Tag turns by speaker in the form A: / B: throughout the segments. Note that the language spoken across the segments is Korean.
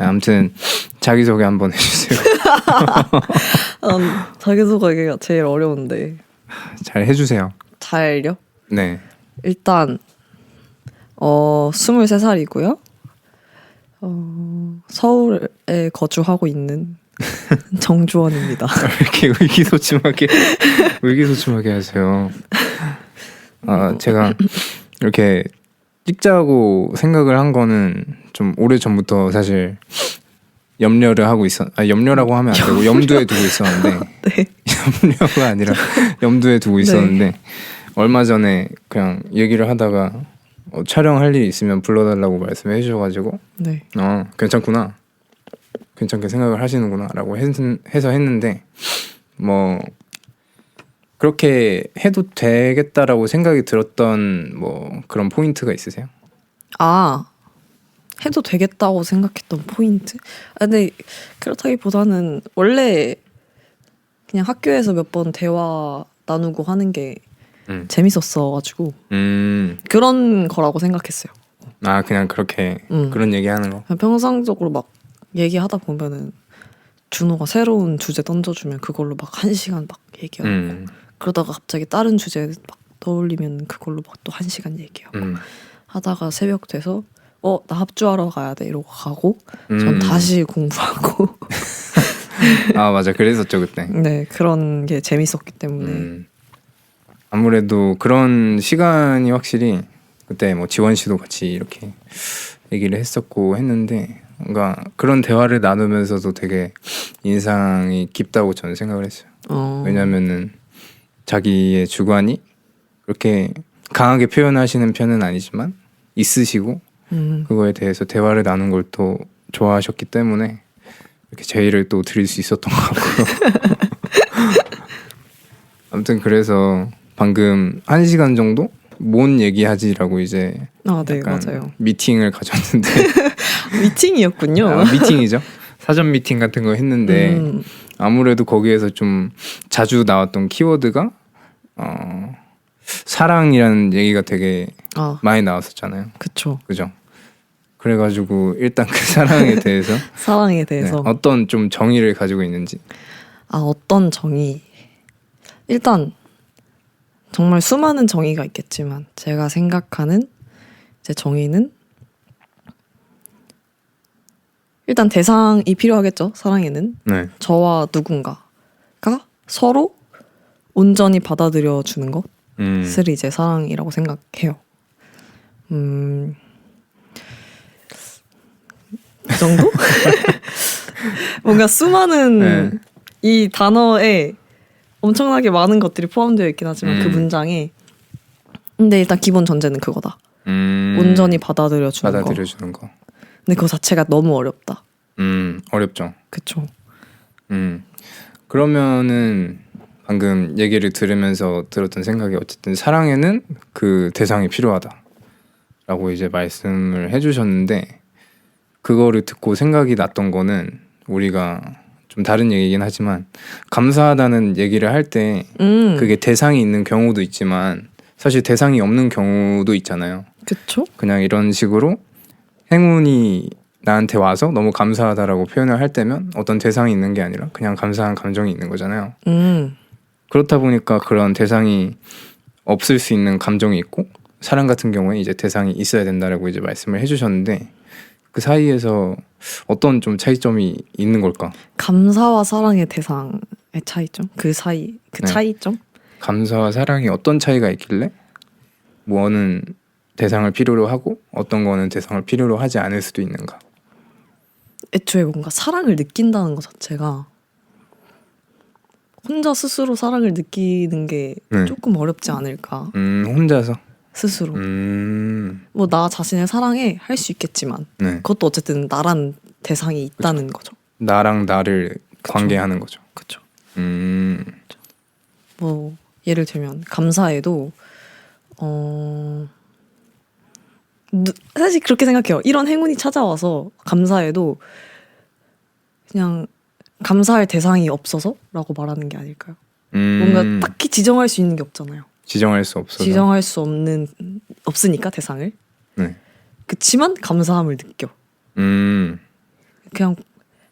A: 아무튼 자기소개 한번 해주세요.
B: 자기소개가 제일 어려운데.
A: 잘 해주세요.
B: 잘요?
A: 네.
B: 일단 23살이고요. 서울에 거주하고 있는 정주원입니다.
A: 왜 이렇게 의기소침하게 하세요? 제가 이렇게 찍자고 생각을 한 거는 좀 오래 전부터 사실 염려라고 하면 안 되고 염두에 두고 있었는데
B: 네.
A: 염려가 아니라 염두에 두고 있었는데 네. 얼마 전에 그냥 얘기를 하다가 촬영할 일이 있으면 불러달라고 말씀해 주셔가지고
B: 네.
A: 괜찮구나, 괜찮게 생각을 하시는구나 라고 해서 했는데 뭐 그렇게 해도 되겠다라고 생각이 들었던 뭐 그런 포인트가 있으세요?
B: 해도 되겠다고 생각했던 포인트? 근데 그렇다기보다는 원래 그냥 학교에서 몇 번 대화 나누고 하는 게 재밌었어가지고 그런 거라고 생각했어요.
A: 그냥 그렇게 그런 얘기하는 거.
B: 그냥 평상적으로 막 얘기하다 보면은 준호가 새로운 주제 던져주면 그걸로 막 1시간 막 얘기하고 그러다가 갑자기 다른 주제 막 떠올리면 그걸로 막 또 1시간 얘기하고 하다가 새벽 돼서 나 합주하러 가야 돼 이러고 가고 전 다시 공부하고
A: 맞아, 그랬었죠 그때.
B: 네, 그런 게 재밌었기 때문에
A: 아무래도 그런 시간이 확실히 그때 뭐 지원 씨도 같이 이렇게 얘기를 했었고 했는데 뭔가 그런 대화를 나누면서도 되게 인상이 깊다고 저는 생각을 했어요. 왜냐면은 자기의 주관이 그렇게 강하게 표현하시는 편은 아니지만 있으시고 그거에 대해서 대화를 나눈 걸 또 좋아하셨기 때문에 이렇게 제의를 또 드릴 수 있었던 것 같고요. 아무튼 그래서 방금 1시간 정도 뭔 얘기하지라고 이제
B: 네, 맞아요.
A: 미팅을 가졌는데
B: 미팅이었군요.
A: 미팅이죠. 사전 미팅 같은 거 했는데 아무래도 거기에서 좀 자주 나왔던 키워드가 사랑이라는 얘기가 되게 많이 나왔었잖아요.
B: 그죠.
A: 그래가지고 일단 그 사랑에 대해서
B: 네,
A: 어떤 좀 정의를 가지고 있는지.
B: 어떤 정의? 일단 정말 수많은 정의가 있겠지만 제가 생각하는 제 정의는 일단 대상이 필요하겠죠. 사랑에는
A: 네.
B: 저와 누군가가 서로 온전히 받아들여 주는 것을 이제 사랑이라고 생각해요. 그 정도? 뭔가 수많은 이 단어에 엄청나게 많은 것들이 포함되어 있긴 하지만 그 문장에 근데 일단 기본 전제는 그거다. 온전히 받아들여 주는 거. 근데 그거 자체가 너무 어렵다.
A: 어렵죠.
B: 그쵸.
A: 그러면은 방금 얘기를 들으면서 들었던 생각이 어쨌든 사랑에는 그 대상이 필요하다라고 이제 말씀을 해주셨는데 그거를 듣고 생각이 났던 거는 우리가 좀 다른 얘기긴 하지만 감사하다는 얘기를 할 때 그게 대상이 있는 경우도 있지만 사실 대상이 없는 경우도 있잖아요.
B: 그쵸?
A: 그냥 이런 식으로 행운이 나한테 와서 너무 감사하다라고 표현을 할 때면 어떤 대상이 있는 게 아니라 그냥 감사한 감정이 있는 거잖아요. 그렇다 보니까 그런 대상이 없을 수 있는 감정이 있고 사랑 같은 경우에 이제 대상이 있어야 된다라고 이제 말씀을 해주셨는데 그 사이에서 어떤 좀 차이점이 있는 걸까?
B: 감사와 사랑의 대상의 차이점? 그 사이 그 차이점?
A: 감사와 사랑이 어떤 차이가 있길래 뭐는 대상을 필요로 하고 어떤 거는 대상을 필요로 하지 않을 수도 있는가?
B: 애초에 뭔가 사랑을 느낀다는 것 자체가 혼자 스스로 사랑을 느끼는 게 조금 어렵지 않을까?
A: 혼자서?
B: 스스로 뭐 나 자신을 사랑해 할 수 있겠지만 그것도 어쨌든 나란 대상이 있다는 거죠. 나랑
A: 나를 관계하는 거죠.
B: 그렇죠. 뭐 예를 들면 감사해도 사실 그렇게 생각해요. 이런 행운이 찾아와서 감사해도 그냥 감사할 대상이 없어서라고 말하는 게 아닐까요? 뭔가 딱히 지정할 수 있는 게 없잖아요.
A: 지정할 수
B: 없으니까 대상을. 그치만 감사함을 느껴. 그냥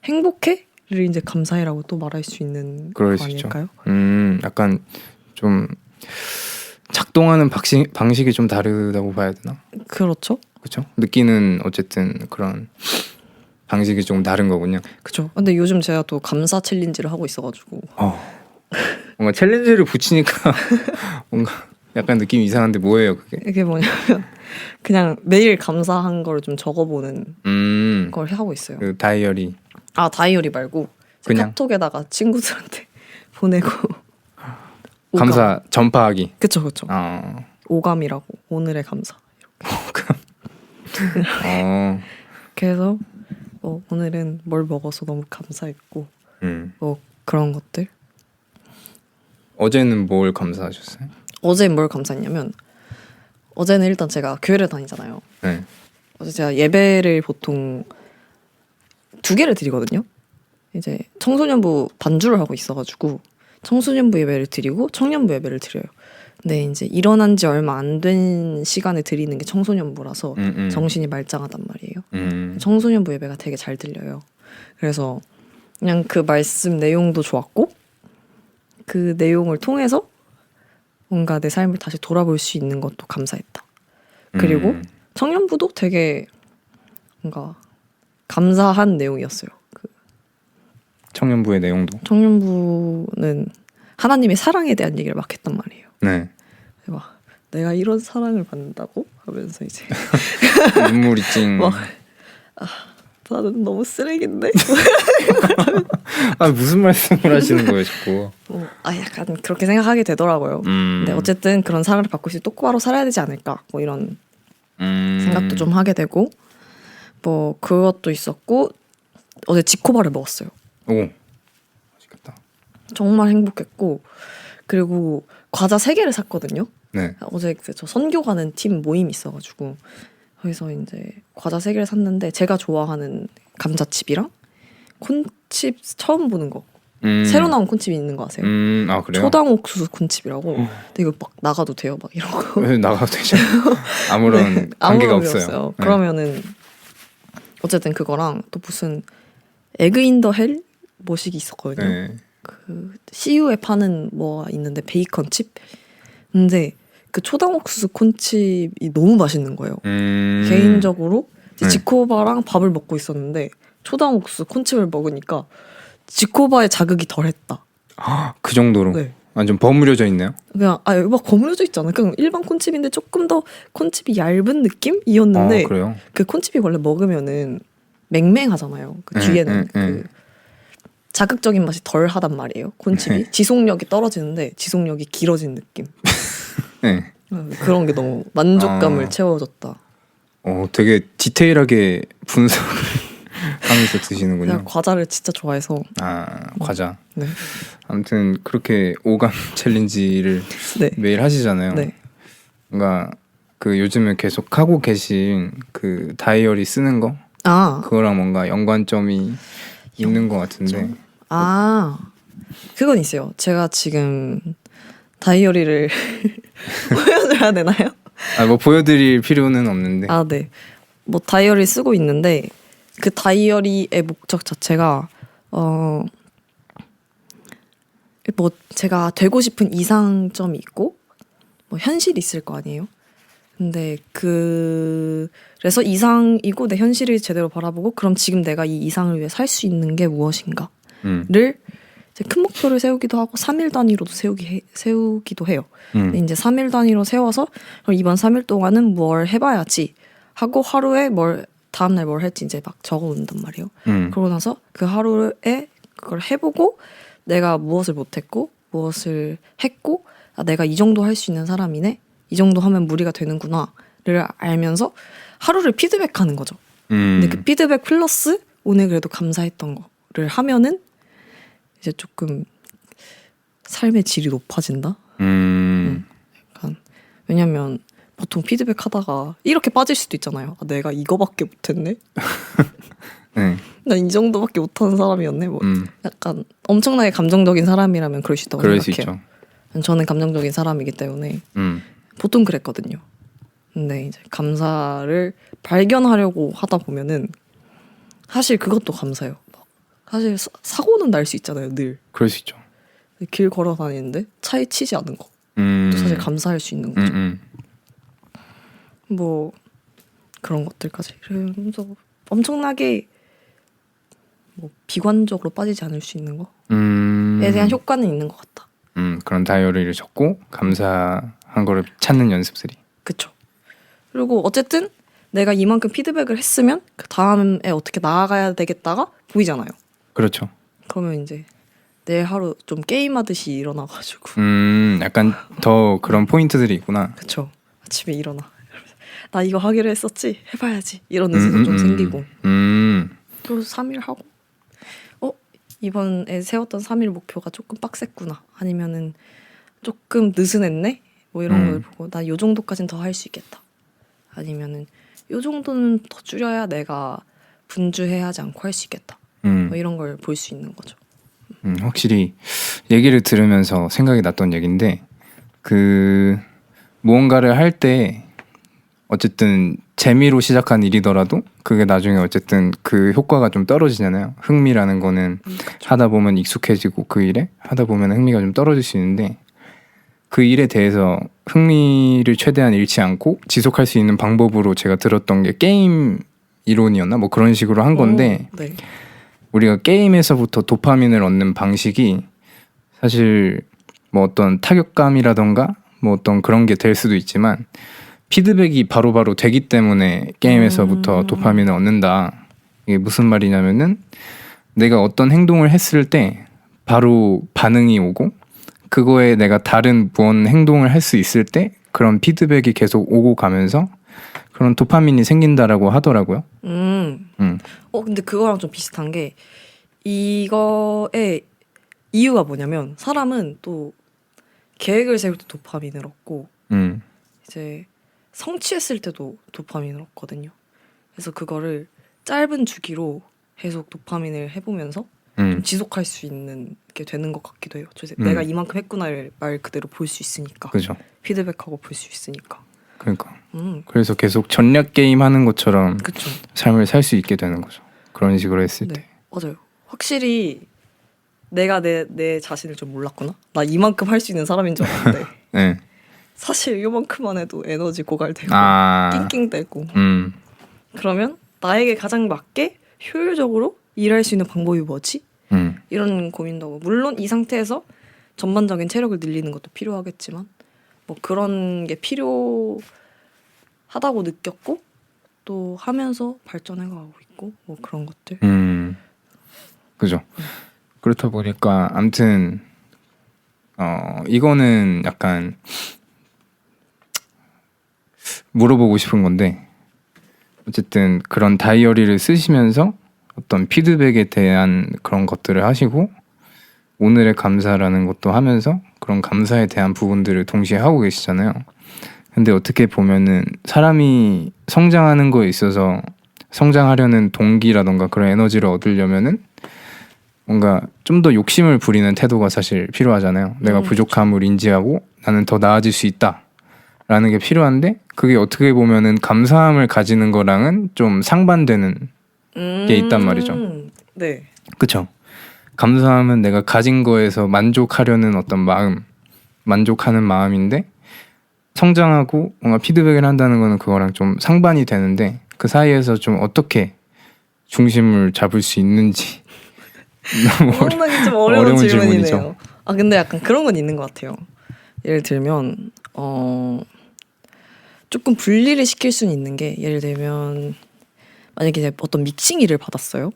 B: 행복해를 이제 감사해라고 또 말할 수 있는 거
A: 그럴 수 있죠.
B: 아닐까요?
A: 약간 좀 작동하는 방식이 좀 다르다고 봐야 되나?
B: 그렇죠.
A: 그렇죠? 느끼는 어쨌든 그런 방식이 조금 다른 거군요.
B: 그죠. 근데 요즘 제가 또 감사 챌린지를 하고 있어가지고
A: 뭔가 챌린지를 붙이니까 뭔가 약간 느낌이 이상한데 뭐예요 그게?
B: 이게 뭐냐면 그냥 매일 감사한 걸 좀 적어보는 걸 하고 있어요.
A: 그 다이어리.
B: 아 다이어리 말고
A: 그냥?
B: 카톡에다가 친구들한테 보내고
A: 감사 전파하기.
B: 그쵸 그쵸.
A: 어.
B: 오감이라고 오늘의 감사.
A: 어.
B: 그래서 오늘은 뭘 먹어서 너무 감사했고 뭐 그런 것들.
A: 어제는 뭘 감사하셨어요?
B: 어제 뭘 감사했냐면 어제는 일단 제가 교회를 다니잖아요.
A: 네.
B: 어제 제가 예배를 보통 2개를 드리거든요. 이제 청소년부 반주를 하고 있어가지고 청소년부 예배를 드리고 청년부 예배를 드려요. 근데 이제 일어난 지 얼마 안 된 시간에 드리는 게 청소년부라서 정신이 말짱하단 말이에요. 청소년부 예배가 되게 잘 들려요. 그래서 그냥 그 말씀 내용도 좋았고 그 내용을 통해서 뭔가 내 삶을 다시 돌아볼 수 있는 것도 감사했다. 그리고 청년부도 되게 뭔가 감사한 내용이었어요. 그
A: 청년부의 내용도.
B: 청년부는 하나님의 사랑에 대한 얘기를 막 했단 말이에요.
A: 네.
B: 막 내가 이런 사랑을 받는다고 하면서 이제
A: 눈물이 찡.
B: 막 나는 너무 쓰레기인데.
A: 무슨 말씀을 하시는 거예요, 자꾸.
B: 약간 그렇게 생각하게 되더라고요. 근데 어쨌든 그런 사랑을 받고 있을 때 똑바로 살아야 되지 않을까 뭐 이런 생각도 좀 하게 되고 뭐 그것도 있었고 어제 지코바를 먹었어요.
A: 오, 맛있겠다.
B: 정말 행복했고 그리고 과자 3개를 샀거든요.
A: 네.
B: 어제 저 선교 가는 팀 모임이 있어가지고 거기서 이제 과자 3개를 샀는데 제가 좋아하는 감자칩이랑 콘칩 처음 보는 거 새로 나온 콘칩이 있는 거 아세요?
A: 아 그래요?
B: 초당 옥수수 콘칩이라고. 근데 이거 막 나가도 돼요? 막 이런 거.
A: 왜 나가도 되죠? 아무런
B: 네,
A: 관계가
B: 아무런
A: 없어요. 네.
B: 그러면은 어쨌든 그거랑 또 무슨 에그 인 더 헬 뭐식이 있었거든요.
A: 네.
B: 그 CU에 파는 뭐가 있는데 베이컨 칩. 근데 그 초당 옥수수 콘칩이 너무 맛있는 거예요. 개인적으로 이제 지코바랑 밥을 먹고 있었는데 초당 옥수수 콘칩을 먹으니까 지코바의 자극이 덜했다.
A: 그 정도로.
B: 네.
A: 완전 버무려져 있네요.
B: 그냥 여기 막 버무려져 있잖아. 그냥 일반 콘칩인데 조금 더 콘칩이 얇은 느낌이었는데
A: 그래요?
B: 그 콘칩이 원래 먹으면은 맹맹하잖아요. 그 뒤에는 그 자극적인 맛이 덜 하단 말이에요. 콘칩이 지속력이 떨어지는데 지속력이 길어진 느낌.
A: 네.
B: 그런 게 너무 만족감을 채워줬다.
A: 되게 디테일하게 분석을 하면서 드시는군요.
B: 제가 과자를 진짜 좋아해서.
A: 과자.
B: 네.
A: 아무튼 그렇게 오감 챌린지를
B: 네.
A: 매일 하시잖아요.
B: 네.
A: 뭔가 그 요즘에 계속 하고 계신 그 다이어리 쓰는 거 그거랑 뭔가 연관점이 있는 것 같은데.
B: 그건 있어요. 제가 지금 다이어리를 보여줘야 되나요?
A: 뭐 보여드릴 필요는 없는데.
B: 네. 뭐 다이어리 쓰고 있는데 그 다이어리의 목적 자체가 뭐 제가 되고 싶은 이상점이 있고 뭐 현실이 있을 거 아니에요. 근데 그래서 이상이고 내 현실을 제대로 바라보고 그럼 지금 내가 이 이상을 위해 살 수 있는 게 무엇인가를 이제 큰 목표를 세우기도 하고 3일 단위로도 세우기도 해요. 근데 이제 3일 단위로 세워서 이번 3일 동안은 뭘 해봐야지 하고 하루에 다음날 뭘 할지 이제 막 적어놓는단 말이에요. 그러고 나서 그 하루에 그걸 해보고 내가 무엇을 못했고 무엇을 했고 내가 이 정도 할 수 있는 사람이네. 이 정도 하면 무리가 되는구나를 알면서 하루를 피드백하는 거죠. 근데 그 피드백 플러스 오늘 그래도 감사했던 거를 하면은 이제 조금 삶의 질이 높아진다. 약간 왜냐면 보통 피드백 하다가 이렇게 빠질 수도 있잖아요. 내가 이거밖에 못했네. 난 이 정도밖에 못하는 사람이었네. 뭐 약간 엄청나게 감정적인 사람이라면 그럴 수 있다고
A: 그럴
B: 생각해요.
A: 수 있죠.
B: 저는 감정적인 사람이기 때문에 보통 그랬거든요. 근데 이제 감사를 발견하려고 하다 보면은 사실 그것도 감사해요. 막 사실 사고는 날 수 있잖아요. 늘.
A: 그럴 수 있죠.
B: 길 걸어 다니는데 차에 치지 않은 거. 또 사실 감사할 수 있는 거죠. 뭐 그런 것들까지. 그래서 엄청나게 뭐 비관적으로 빠지지 않을 수 있는 거에 대한 효과는 있는 것 같다.
A: 그런 다이어리를 적고 감사한 거를 찾는 연습들이.
B: 그쵸. 그리고 어쨌든 내가 이만큼 피드백을 했으면 그 다음에 어떻게 나아가야 되겠다가 보이잖아요.
A: 그렇죠.
B: 그러면 이제 내 하루 좀 게임하듯이 일어나가지고.
A: 약간 더 그런 포인트들이 있구나.
B: 그쵸. 아침에 일어나. 나 이거 하기로 했었지? 해봐야지. 이런 의지도 좀 생기고. 그리고 3일 하고 이번에 세웠던 3일 목표가 조금 빡셌구나. 아니면은 조금 느슨했네? 뭐 이런 걸 보고 나 요 정도까지는 더 할 수 있겠다. 아니면은 요 정도는 더 줄여야 내가 분주해하지 않고 할 수 있겠다. 뭐 이런 걸 볼 수 있는 거죠.
A: 확실히 얘기를 들으면서 생각이 났던 얘기인데 그 무언가를 할 때 어쨌든 재미로 시작한 일이더라도 그게 나중에 어쨌든 그 효과가 좀 떨어지잖아요. 흥미라는 거는 하다 보면 익숙해지고 그 일에 하다 보면 흥미가 좀 떨어질 수 있는데 그 일에 대해서 흥미를 최대한 잃지 않고 지속할 수 있는 방법으로 제가 들었던 게 게임 이론이었나? 뭐 그런 식으로 한 건데
B: 네.
A: 우리가 게임에서부터 도파민을 얻는 방식이 사실 뭐 어떤 타격감이라던가 뭐 어떤 그런 게 될 수도 있지만 피드백이 바로바로 되기 때문에 게임에서부터 도파민을 얻는다. 이게 무슨 말이냐면은 내가 어떤 행동을 했을 때 바로 반응이 오고 그거에 내가 다른 무언 행동을 할 수 있을 때 그런 피드백이 계속 오고 가면서 그런 도파민이 생긴다라고 하더라고요.
B: 근데 그거랑 좀 비슷한 게 이거의 이유가 뭐냐면 사람은 또 계획을 세울 때 도파민을 얻고 이제 성취했을 때도 도파민을 얻거든요. 그래서 그거를 짧은 주기로 계속 도파민을 해보면서 좀 지속할 수 있는 게 되는 것 같기도 해요. 내가 이만큼 했구나를 말 그대로 볼 수 있으니까.
A: 그죠.
B: 피드백하고 볼 수 있으니까.
A: 그러니까. 그래서 계속 전략 게임 하는 것처럼
B: 그쵸.
A: 삶을 살 수 있게 되는 거죠. 그런 식으로 했을
B: 네,
A: 때.
B: 맞아요. 확실히 내가 내 자신을 좀 몰랐구나. 나 이만큼 할 수 있는 사람인 줄 알았는데
A: 네.
B: 사실 이만큼만 해도 에너지 고갈되고 낑낑대고 그러면 나에게 가장 맞게 효율적으로 일할 수 있는 방법이 뭐지? 이런 고민도 하고 물론 이 상태에서 전반적인 체력을 늘리는 것도 필요하겠지만 뭐 그런 게 필요하다고 느꼈고 또 하면서 발전해가고 있고 뭐 그런 것들.
A: 그죠. 그렇다 보니까 아무튼 이거는 약간 물어보고 싶은 건데 어쨌든 그런 다이어리를 쓰시면서 어떤 피드백에 대한 그런 것들을 하시고 오늘의 감사라는 것도 하면서 그런 감사에 대한 부분들을 동시에 하고 계시잖아요. 근데 어떻게 보면은 사람이 성장하는 거에 있어서 성장하려는 동기라던가 그런 에너지를 얻으려면은 뭔가 좀 더 욕심을 부리는 태도가 사실 필요하잖아요. 내가 부족함을 인지하고 나는 더 나아질 수 있다 라는 게 필요한데 그게 어떻게 보면은 감사함을 가지는 거랑은 좀 상반되는 게 있단 말이죠.
B: 네.
A: 그쵸? 감사함은 내가 가진 거에서 만족하려는 어떤 마음, 만족하는 마음인데 성장하고 뭔가 피드백을 한다는 거는 그거랑 좀 상반이 되는데 그 사이에서 좀 어떻게 중심을 잡을 수 있는지
B: 상당히 좀 어려운 질문이네요. 근데 약간 그런 건 있는 것 같아요. 예를 들면 조금 분리를 시킬 수는 있는 게 예를 들면 만약에 이제 어떤 믹싱 일을 받았어요.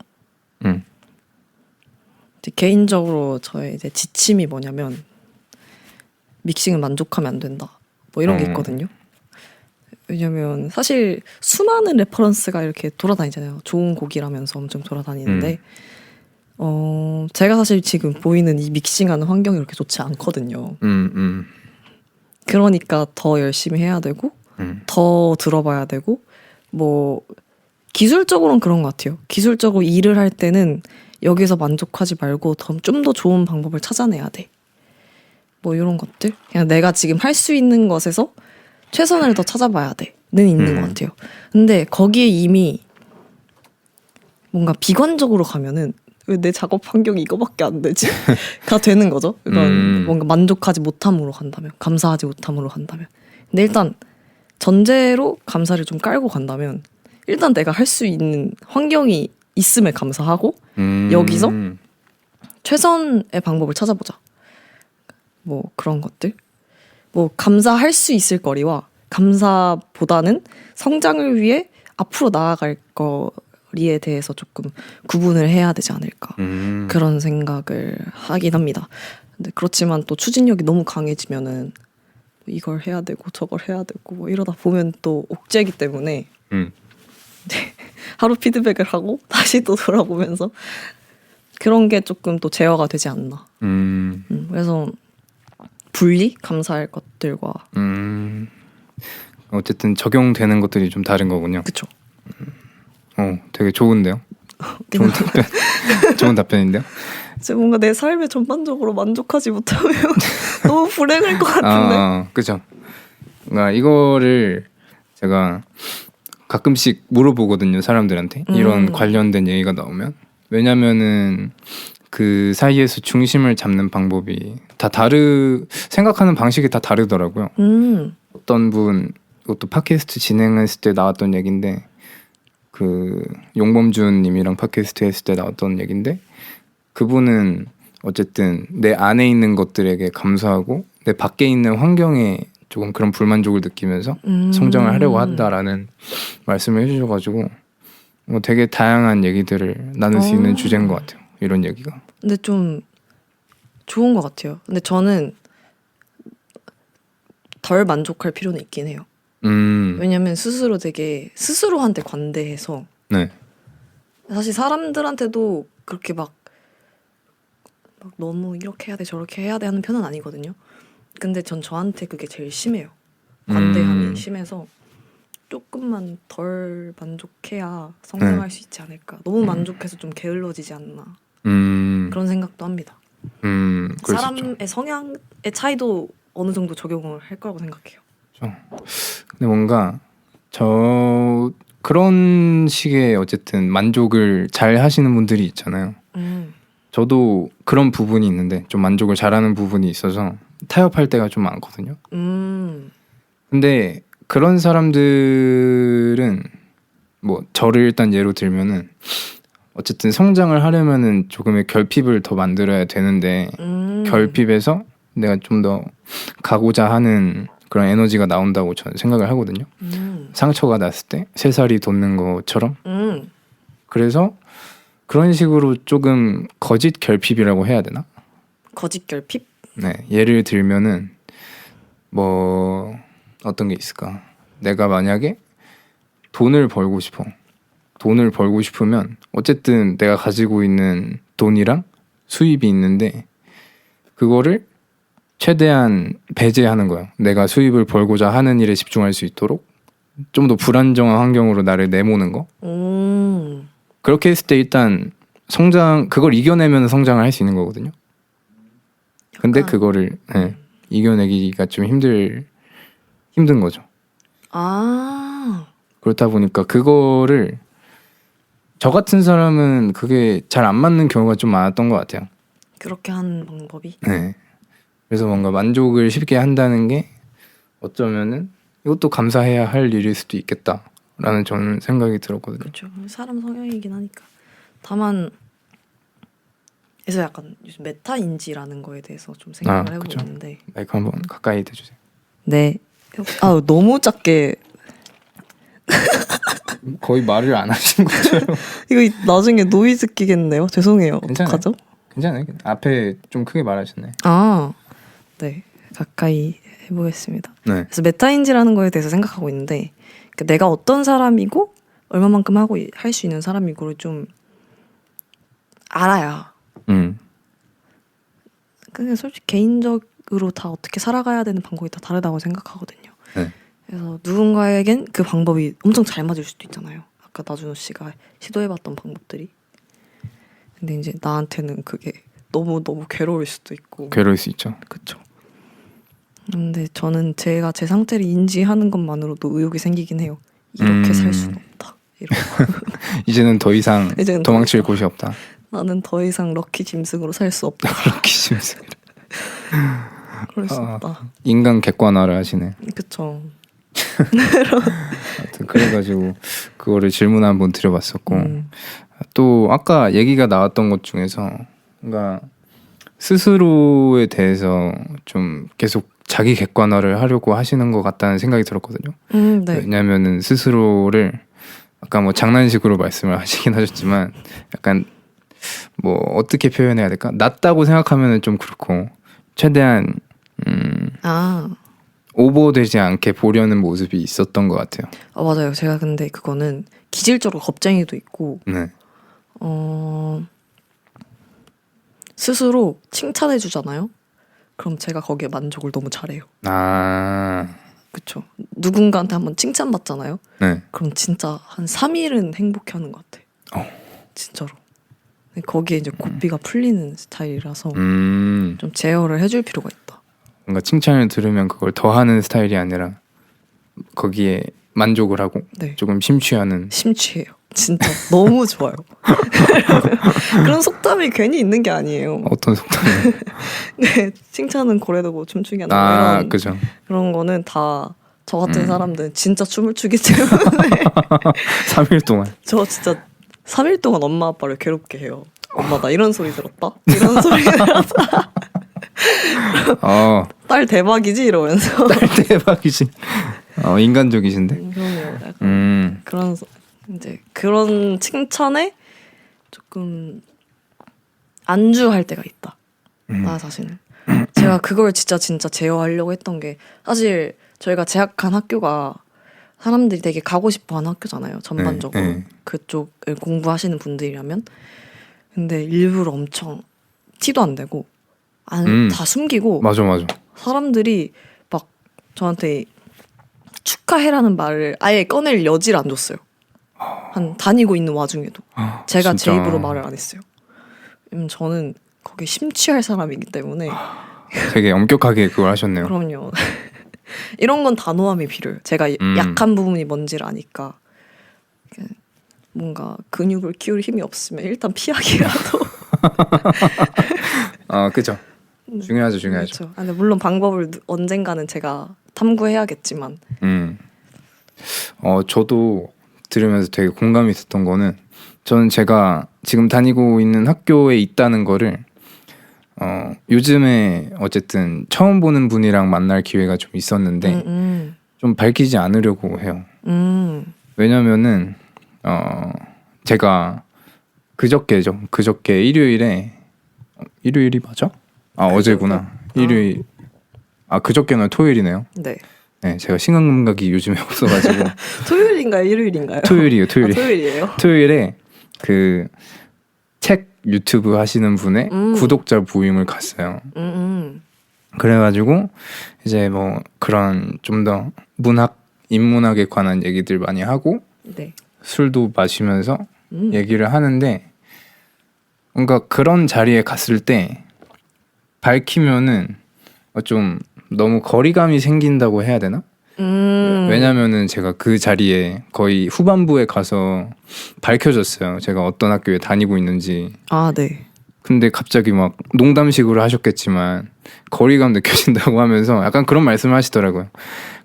B: 이제 개인적으로 저의 이제 지침이 뭐냐면 믹싱은 만족하면 안 된다. 뭐 이런 게 있거든요. 왜냐면 사실 수많은 레퍼런스가 이렇게 돌아다니잖아요. 좋은 곡이라면서 엄청 돌아다니는데 제가 사실 지금 보이는 이 믹싱하는 환경이 그렇게 좋지 않거든요. 그러니까 더 열심히 해야 되고 더 들어봐야 되고 뭐 기술적으로는 그런 것 같아요. 기술적으로 일을 할 때는 여기서 만족하지 말고 좀 더 좋은 방법을 찾아내야 돼. 뭐 이런 것들. 그냥 내가 지금 할 수 있는 것에서 최선을 더 찾아봐야 돼는 있는 것 같아요. 근데 거기에 이미 뭔가 비관적으로 가면은 왜 내 작업 환경이 이거밖에 안 되지? 가 되는 거죠. 그러니까 뭔가 만족하지 못함으로 간다면, 감사하지 못함으로 간다면. 근데 일단 전제로 감사를 좀 깔고 간다면 일단 내가 할 수 있는 환경이 있음에 감사하고 여기서 최선의 방법을 찾아보자. 뭐 그런 것들. 뭐 감사할 수 있을 거리와 감사보다는 성장을 위해 앞으로 나아갈 거리에 대해서 조금 구분을 해야 되지 않을까. 그런 생각을 하긴 합니다. 근데 그렇지만 또 추진력이 너무 강해지면은 이걸 해야 되고 저걸 해야 되고 뭐 이러다 보면 또 옥죄기 때문에 하루 피드백을 하고 다시 또 돌아보면서 그런 게 조금 또 제어가 되지 않나. 그래서 분리 감사할 것들과
A: 어쨌든 적용되는 것들이 좀 다른 거군요.
B: 그쵸.
A: 되게 좋은데요. 좋은 답변, 좋은 답변인데요.
B: 이제 뭔가 내 삶에 전반적으로 만족하지 못하면 너무 불행할 것 같은데.
A: 그죠. 그러니까 이거를 제가 가끔씩 물어보거든요, 사람들한테. 이런 관련된 얘기가 나오면. 왜냐면은 그 사이에서 중심을 잡는 방법이 다 생각하는 방식이 다 다르더라고요. 어떤 분, 이것도 팟캐스트 진행했을 때 나왔던 얘기인데, 그 용범준 님이랑 팟캐스트 했을 때 나왔던 얘기인데, 그분은 어쨌든 내 안에 있는 것들에게 감사하고 내 밖에 있는 환경에 조금 그런 불만족을 느끼면서 성장을 하려고 한다라는 말씀을 해주셔가지고 뭐 되게 다양한 얘기들을 나눌 수 있는 주제인 것 같아요. 이런 얘기가.
B: 근데 좀 좋은 것 같아요. 근데 저는 덜 만족할 필요는 있긴 해요. 왜냐면 스스로 되게 스스로한테 관대해서
A: 네.
B: 사실 사람들한테도 그렇게 막 너무 이렇게 해야 돼 저렇게 해야 돼 하는 편은 아니거든요. 근데 전 저한테 그게 제일 심해요. 관대함이 심해서 조금만 덜 만족해야 성장할 수 있지 않을까. 너무 만족해서 좀 게을러지지 않나. 그런 생각도 합니다. 사람의 성향의 차이도 어느 정도 적용을 할 거라고 생각해요.
A: 그렇죠. 근데 뭔가 그런 식의 어쨌든 만족을 잘 하시는 분들이 있잖아요. 저도 그런 부분이 있는데 좀 만족을 잘하는 부분이 있어서 타협할 때가 좀 많거든요. 근데 그런 사람들은 뭐 저를 일단 예로 들면은 어쨌든 성장을 하려면은 조금의 결핍을 더 만들어야 되는데 결핍에서 내가 좀 더 가고자 하는 그런 에너지가 나온다고 저는 생각을 하거든요. 상처가 났을 때 새살이 돋는 것처럼. 그래서 그런 식으로 조금 거짓 결핍이라고 해야 되나? 거짓
B: 결핍?
A: 네, 예를 들면은 뭐 어떤 게 있을까? 내가 만약에 돈을 벌고 싶으면 어쨌든 내가 가지고 있는 돈이랑 수입이 있는데 그거를 최대한 배제하는 거예요. 내가 수입을 벌고자 하는 일에 집중할 수 있도록 좀 더 불안정한 환경으로 나를 내모는 거. 그렇게 했을 때 일단 그걸 이겨내면 성장을 할 수 있는 거거든요. 근데 그거를 이겨내기가 좀 힘든 거죠. 그렇다 보니까 그거를 저 같은 사람은 그게 잘 안 맞는 경우가 좀 많았던 것 같아요.
B: 그렇게 하는 방법이?
A: 네. 그래서 뭔가 만족을 쉽게 한다는 게 어쩌면은 이것도 감사해야 할 일일 수도 있겠다라는 저는 생각이 들었거든요.
B: 그렇죠. 사람 성향이긴 하니까. 다만 그래서 약간 요즘 메타인지라는 거에 대해서 좀 생각을 해보고 있는데.
A: 마이크 한번 가까이 대주세요.
B: 네. 너무 작게
A: 거의 말을 안 하신 것처럼.
B: 이거 나중에 노이즈 끼겠네요. 죄송해요.
A: 괜찮아요.
B: 어떡하죠?
A: 괜찮아요. 앞에 좀 크게 말하셨네.
B: 네. 가까이 해보겠습니다.
A: 네.
B: 그래서 메타인지라는 거에 대해서 생각하고 있는데 그러니까 내가 어떤 사람이고 얼마만큼 하고 할 수 있는 사람이고를 좀 알아야 그게 솔직히 개인적으로 다 어떻게 살아가야 되는 방법이 다 다르다고 생각하거든요.
A: 네.
B: 그래서 누군가에겐 그 방법이 엄청 잘 맞을 수도 있잖아요. 아까 나준호 씨가 시도해봤던 방법들이. 근데 이제 나한테는 그게 너무 괴로울 수도 있고.
A: 괴로울 수 있죠.
B: 그렇죠. 근데 저는 제가 제 상태를 인지하는 것만으로도 의욕이 생기긴 해요. 이렇게 살 수는 없다. 이러고.
A: 이제는 더 이상
B: 이제는
A: 도망칠
B: 더
A: 곳이 없다.
B: 나는 더 이상 럭키 짐승으로 살 수 없다.
A: 럭키 짐승.
B: 그럴 수 없다.
A: 인간 객관화를 하시네.
B: 그쵸.
A: 하여튼 그래가지고 그거를 질문 한번 드려봤었고
B: 음.
A: 또 아까 얘기가 나왔던 것 중에서 뭔가 스스로에 대해서 좀 계속 자기 객관화를 하려고 하시는 것 같다는 생각이 들었거든요.
B: 네.
A: 왜냐하면은 스스로를 아까 뭐 장난식으로 말씀을 하시긴 하셨지만 약간 뭐 어떻게 표현해야 될까? 낫다고 생각하면은 좀 그렇고 최대한
B: 아,
A: 오버되지 않게 보려는 모습이 있었던 것 같아요.
B: 맞아요. 제가 근데 그거는 기질적으로 겁쟁이도 있고
A: 네.
B: 스스로 칭찬해 주잖아요. 그럼 제가 거기에 만족을 너무 잘해요.
A: 아,
B: 그쵸. 누군가한테 한번 칭찬받잖아요.
A: 네.
B: 그럼 진짜 한 3일은 행복해하는 것 같아. 진짜로. 근데 거기에 이제 고삐가 풀리는 스타일이라서 좀 제어를 해줄 필요가 있다.
A: 뭔가 칭찬을 들으면 그걸 더 하는 스타일이 아니라 거기에 만족을 하고
B: 네.
A: 조금 심취하는.
B: 심취해요. 진짜 너무 좋아요. 그런 속담이 괜히 있는 게 아니에요.
A: 어떤 속담이에요?
B: 네, 칭찬은 고래도 뭐 춤추기 한다.
A: 아,
B: 이런
A: 그죠.
B: 그런 거는 다 저 같은 사람들은 진짜 춤을 추기 때문에
A: 3일 동안.
B: 저 진짜 3일 동안 엄마 아빠를 괴롭게 해요. 엄마 나 이런 소리 들었다. 이런 소리 들었다. 딸 대박이지 이러면서.
A: 딸 대박이지. 인간적이신데.
B: 그럼요. 약간 그런 이제 그런 칭찬에 조금 안주할 때가 있다. 나 자신을. 제가 그걸 진짜 제어하려고 했던 게 사실 저희가 재학한 학교가 사람들이 되게 가고 싶어하는 학교잖아요. 전반적으로
A: 네.
B: 그쪽을 공부하시는 분들이라면. 근데 일부러 엄청 티도 안 내고 다 숨기고
A: 맞아.
B: 사람들이 막 저한테 축하해라는 말을 아예 꺼낼 여지를 안 줬어요. 한 다니고 있는 와중에도 제가
A: 진짜.
B: 제 입으로 말을 안 했어요. 왜냐면 저는 거기에 심취할 사람이기 때문에.
A: 되게 엄격하게 그걸 하셨네요.
B: 그럼요. 이런 건 단호함이 필요해요. 제가 약한 부분이 뭔지를 아니까 뭔가 근육을 키울 힘이 없으면 일단 피하기라도.
A: 그죠. 중요하죠.
B: 그렇죠. 근데 물론 방법을 언젠가는 제가 탐구해야겠지만.
A: 저도 들으면서 되게 공감이 있었던 거는 저는 제가 지금 다니고 있는 학교에 있다는 거를 요즘에 어쨌든 처음 보는 분이랑 만날 기회가 좀 있었는데 좀 밝히지 않으려고 해요. 왜냐면은 제가 그저께 일요일이 맞아? 어제구나. 일요일. 그저께는 토요일이네요.
B: 네.
A: 네, 제가 시간 감각이 요즘에 없어가지고.
B: 토요일인가요? 일요일인가요?
A: 토요일이에요.
B: 토요일이에요?
A: 토요일에 그 책 유튜브 하시는 분의 구독자 모임을 갔어요. 그래가지고 이제 뭐 그런 좀 더 인문학에 관한 얘기들 많이 하고
B: 네.
A: 술도 마시면서 얘기를 하는데 뭔가 그런 자리에 갔을 때 밝히면은 좀 너무 거리감이 생긴다고 해야 되나? 왜냐면은 제가 그 자리에 거의 후반부에 가서 밝혀졌어요. 제가 어떤 학교에 다니고 있는지.
B: 네.
A: 근데 갑자기 막 농담식으로 하셨겠지만 거리감 느껴진다고 하면서 약간 그런 말씀을 하시더라고요.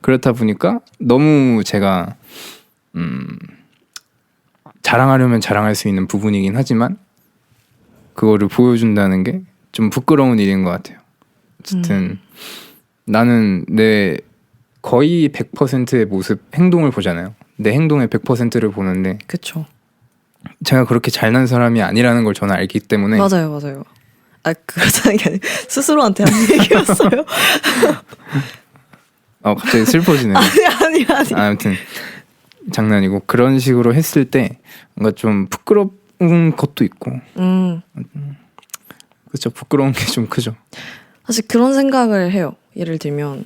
A: 그렇다 보니까 너무 제가 자랑하려면 자랑할 수 있는 부분이긴 하지만 그거를 보여준다는 게 좀 부끄러운 일인 것 같아요. 어쨌든 나는 내 거의 100%의 모습, 행동을 보잖아요. 내 행동의 100%를 보는데
B: 그쵸.
A: 제가 그렇게 잘난 사람이 아니라는 걸 저는 알기 때문에.
B: 맞아요. 그렇다는 게 아니라 스스로한테 한 얘기였어요.
A: 갑자기 슬퍼지네요.
B: 아니.
A: 아무튼 장난이고 그런 식으로 했을 때 뭔가 좀 부끄러운 것도 있고. 그렇죠. 부끄러운 게 좀 크죠.
B: 사실 그런 생각을 해요. 예를 들면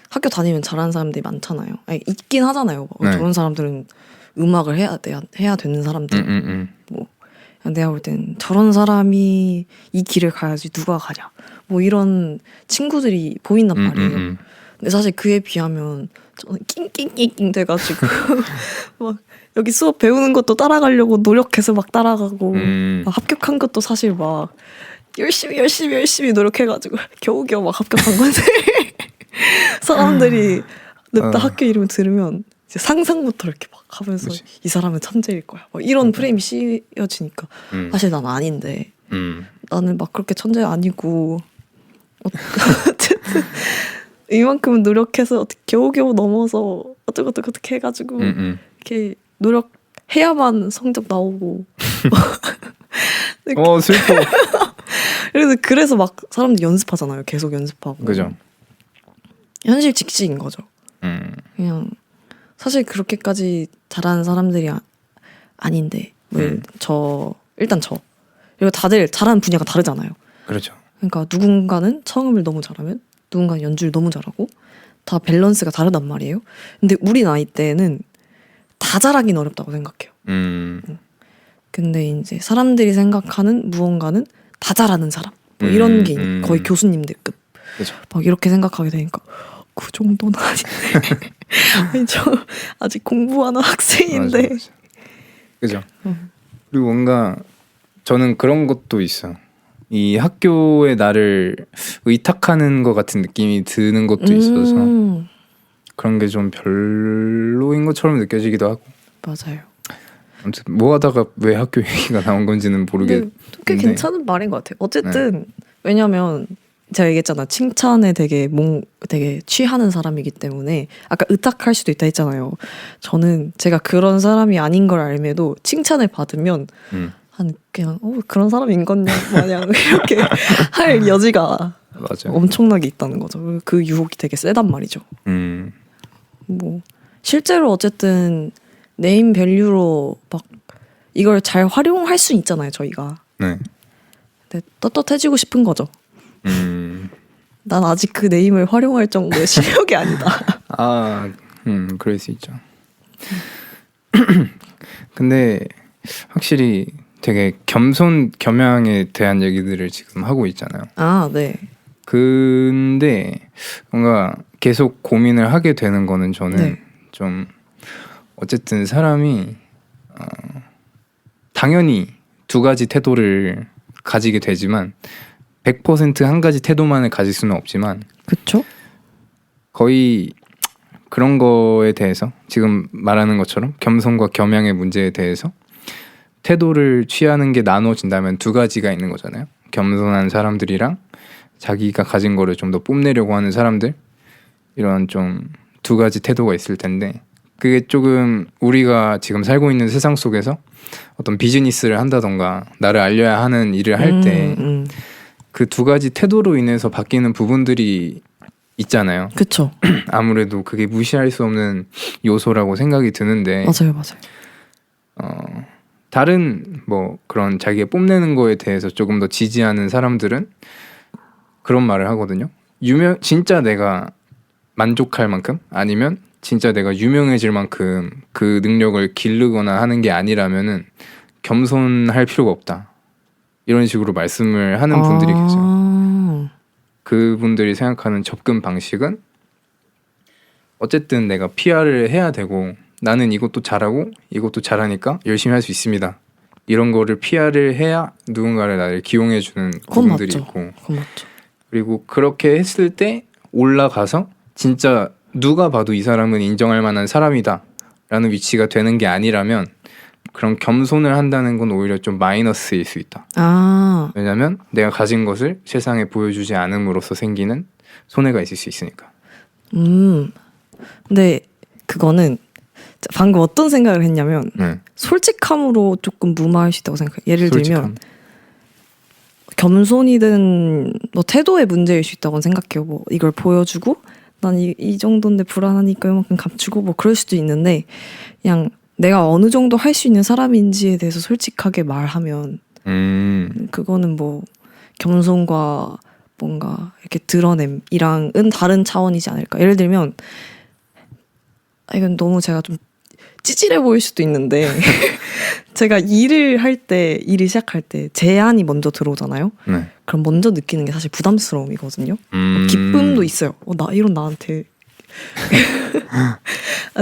B: 학교 다니면 잘하는 사람들이 많잖아요. 있긴 하잖아요.
A: 네.
B: 저런 사람들은 음악을 해야 되는 사람들. 뭐 내가 볼 땐 저런 사람이 이 길을 가야지 누가 가냐. 뭐 이런 친구들이 보인단 말이에요. 근데 사실 그에 비하면 저는 낑낑낑낑 돼가지고 막 여기 수업 배우는 것도 따라가려고 노력해서 막 따라가고 막 합격한 것도 사실 막 열심히 노력해가지고 겨우겨우 막 합격한 건데 사람들이 냅다 학교 이름 들으면 이제 상상부터 이렇게 막 하면서
A: 그치.
B: 이 사람은 천재일 거야. 막 이런 프레임이 씌워지니까 사실 난 아닌데 나는 막 그렇게 천재 아니고 어쨌든 이만큼 노력해서 어떻게 겨우겨우 넘어서 어떻게 해가지고 이렇게 노력해야만 성적 나오고
A: 슬퍼.
B: 그래서 막 사람들 연습하잖아요. 계속 연습하고.
A: 그죠.
B: 현실 직시인 거죠. 그냥 사실 그렇게까지 잘하는 사람들이 아닌데 일단 저 그리고 다들 잘하는 분야가 다르잖아요.
A: 그렇죠.
B: 그러니까 누군가는 청음을 너무 잘하면 누군가는 연주를 너무 잘하고 다 밸런스가 다르단 말이에요. 근데 우리 나이 때는 다 잘하긴 어렵다고 생각해요. 근데 이제 사람들이 생각하는 무언가는 다 잘하는 사람 뭐 이런 게 거의 교수님들급
A: 그죠.
B: 막 이렇게 생각하게 되니까 그 정도는 아닌데 아니, 저 아직 공부하는 학생인데
A: 맞아. 그죠. 그리고 뭔가 저는 그런 것도 있어. 이 학교에 나를 의탁하는 것 같은 느낌이 드는 것도 있어서 그런 게 좀 별로인 것처럼 느껴지기도 하고.
B: 맞아요.
A: 아무튼 뭐 하다가 왜 학교 얘기가 나온 건지는 모르겠는데
B: 꽤 괜찮은 말인 것 같아요. 어쨌든 왜냐면 제가 얘기했잖아. 칭찬에 되게 취하는 사람이기 때문에 아까 의탁할 수도 있다 했잖아요. 저는 제가 그런 사람이 아닌 걸 알매도 칭찬을 받으면 한 그냥 그런 사람인 건냐 마냥 이렇게 할 여지가
A: 맞아요.
B: 엄청나게 있다는 거죠. 그 유혹이 되게 세단 말이죠. 뭐 실제로 어쨌든 네임 밸류로 막 이걸 잘 활용할 수 있잖아요. 저희가.
A: 네.
B: 근데 떳떳해지고 싶은 거죠. 난 아직 그 네임을 활용할 정도의 실력이 아니다.
A: 그럴 수 있죠. 근데 확실히 되게 겸손 겸양에 대한 얘기들을 지금 하고 있잖아요.
B: 네.
A: 근데 뭔가 계속 고민을 하게 되는 거는 저는 좀 어쨌든 사람이 당연히 두 가지 태도를 가지게 되지만 100% 한 가지 태도만을 가질 수는 없지만
B: 그쵸?
A: 거의 그런 거에 대해서 지금 말하는 것처럼 겸손과 겸양의 문제에 대해서 태도를 취하는 게 나눠진다면 두 가지가 있는 거잖아요. 겸손한 사람들이랑 자기가 가진 거를 좀 더 뽐내려고 하는 사람들, 이런 좀 두 가지 태도가 있을 텐데 그게 조금 우리가 지금 살고 있는 세상 속에서 어떤 비즈니스를 한다던가 나를 알려야 하는 일을 할 때 그 두 가지 태도로 인해서 바뀌는 부분들이 있잖아요.
B: 그쵸.
A: 아무래도 그게 무시할 수 없는 요소라고 생각이 드는데
B: 맞아요.
A: 다른 뭐 그런 자기가 뽐내는 거에 대해서 조금 더 지지하는 사람들은 그런 말을 하거든요. 진짜 내가 만족할 만큼 아니면 진짜 내가 유명해질 만큼 그 능력을 기르거나 하는 게 아니라면은 겸손할 필요가 없다. 이런 식으로 말씀을 하는 분들이 계세요. 그분들이 생각하는 접근 방식은 어쨌든 내가 PR을 해야 되고 나는 이것도 잘하고 이것도 잘하니까 열심히 할 수 있습니다. 이런 거를 PR을 해야 누군가를 나를 기용해주는 부분들이 있고
B: 그건 맞죠.
A: 그리고 그렇게 했을 때 올라가서 진짜 누가 봐도 이 사람은 인정할 만한 사람이다 라는 위치가 되는 게 아니라면 그런 겸손을 한다는 건 오히려 좀 마이너스일 수 있다. 왜냐면 내가 가진 것을 세상에 보여주지 않음으로써 생기는 손해가 있을 수 있으니까.
B: 근데 그거는 방금 어떤 생각을 했냐면 솔직함으로 조금 무마할 수 있다고 생각해요. 예를 들면 겸손이든 뭐 태도의 문제일 수 있다고 생각해요. 뭐 이걸 보여주고 난 이 정도인데 불안하니까 이만큼 감추고 뭐 그럴 수도 있는데 그냥 내가 어느 정도 할 수 있는 사람인지에 대해서 솔직하게 말하면 그거는 뭐 겸손과 뭔가 이렇게 드러냄이랑은 다른 차원이지 않을까. 예를 들면 이건 너무 제가 좀 찌질해 보일 수도 있는데 제가 일을 시작할 때 제안이 먼저 들어오잖아요. 그럼 먼저 느끼는 게 사실 부담스러움이거든요. 기쁨도 있어요. 나한테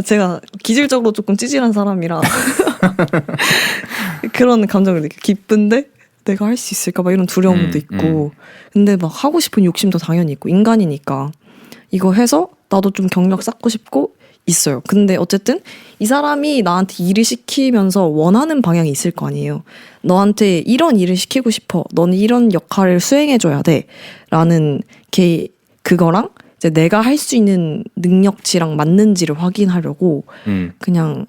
B: 제가 기질적으로 조금 찌질한 사람이라 그런 감정을 느껴요. 기쁜데 내가 할 수 있을까 봐 이런 두려움도 있고 근데 막 하고 싶은 욕심도 당연히 있고 인간이니까 이거 해서 나도 좀 경력 쌓고 싶고 있어요. 근데 어쨌든 이 사람이 나한테 일을 시키면서 원하는 방향이 있을 거 아니에요. 너한테 이런 일을 시키고 싶어. 너는 이런 역할을 수행해줘야 돼. 라는 그거랑 이제 내가 할 수 있는 능력치랑 맞는지를 확인하려고 그냥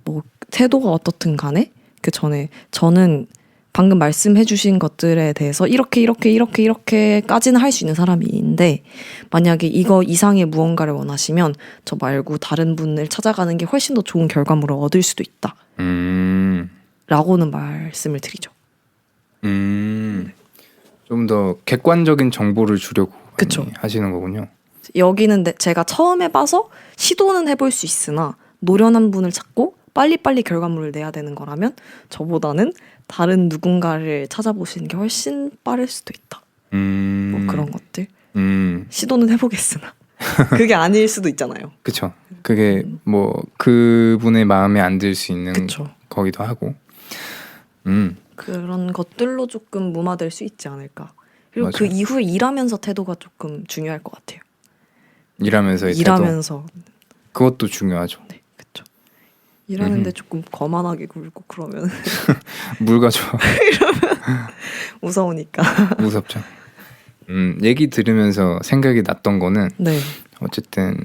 B: 뭐 태도가 어떻든 간에 그 전에 저는 방금 말씀해주신 것들에 대해서 이렇게까지는 할 수 있는 사람인데 만약에 이거 이상의 무언가를 원하시면 저 말고 다른 분을 찾아가는 게 훨씬 더 좋은 결과물을 얻을 수도 있다. 라고는 말씀을 드리죠.
A: 좀 더 객관적인 정보를 주려고
B: 그쵸.
A: 많이 하시는 거군요.
B: 여기는 제가 처음 해봐서 시도는 해볼 수 있으나 노련한 분을 찾고 빨리빨리 결과물을 내야 되는 거라면 저보다는 다른 누군가를 찾아보시는 게 훨씬 빠를 수도 있다. 뭐 그런 것들. 시도는 해보겠으나 그게 아닐 수도 있잖아요.
A: 그쵸. 그게 뭐 그분의 마음에 안 들 수 있는
B: 그쵸.
A: 거기도 하고.
B: 그런 것들로 조금 무마될 수 있지 않을까. 그리고
A: 맞아요.
B: 그 이후에 일하면서 태도가 조금 중요할 것 같아요.
A: 일하면서의
B: 일하면서
A: 태도. 그것도 중요하죠.
B: 네, 그렇죠. 일하는데 조금 거만하게 굴고 그러면
A: 물 가져와.
B: 무서우니까.
A: 무섭죠. 얘기 들으면서 생각이 났던 거는
B: 네.
A: 어쨌든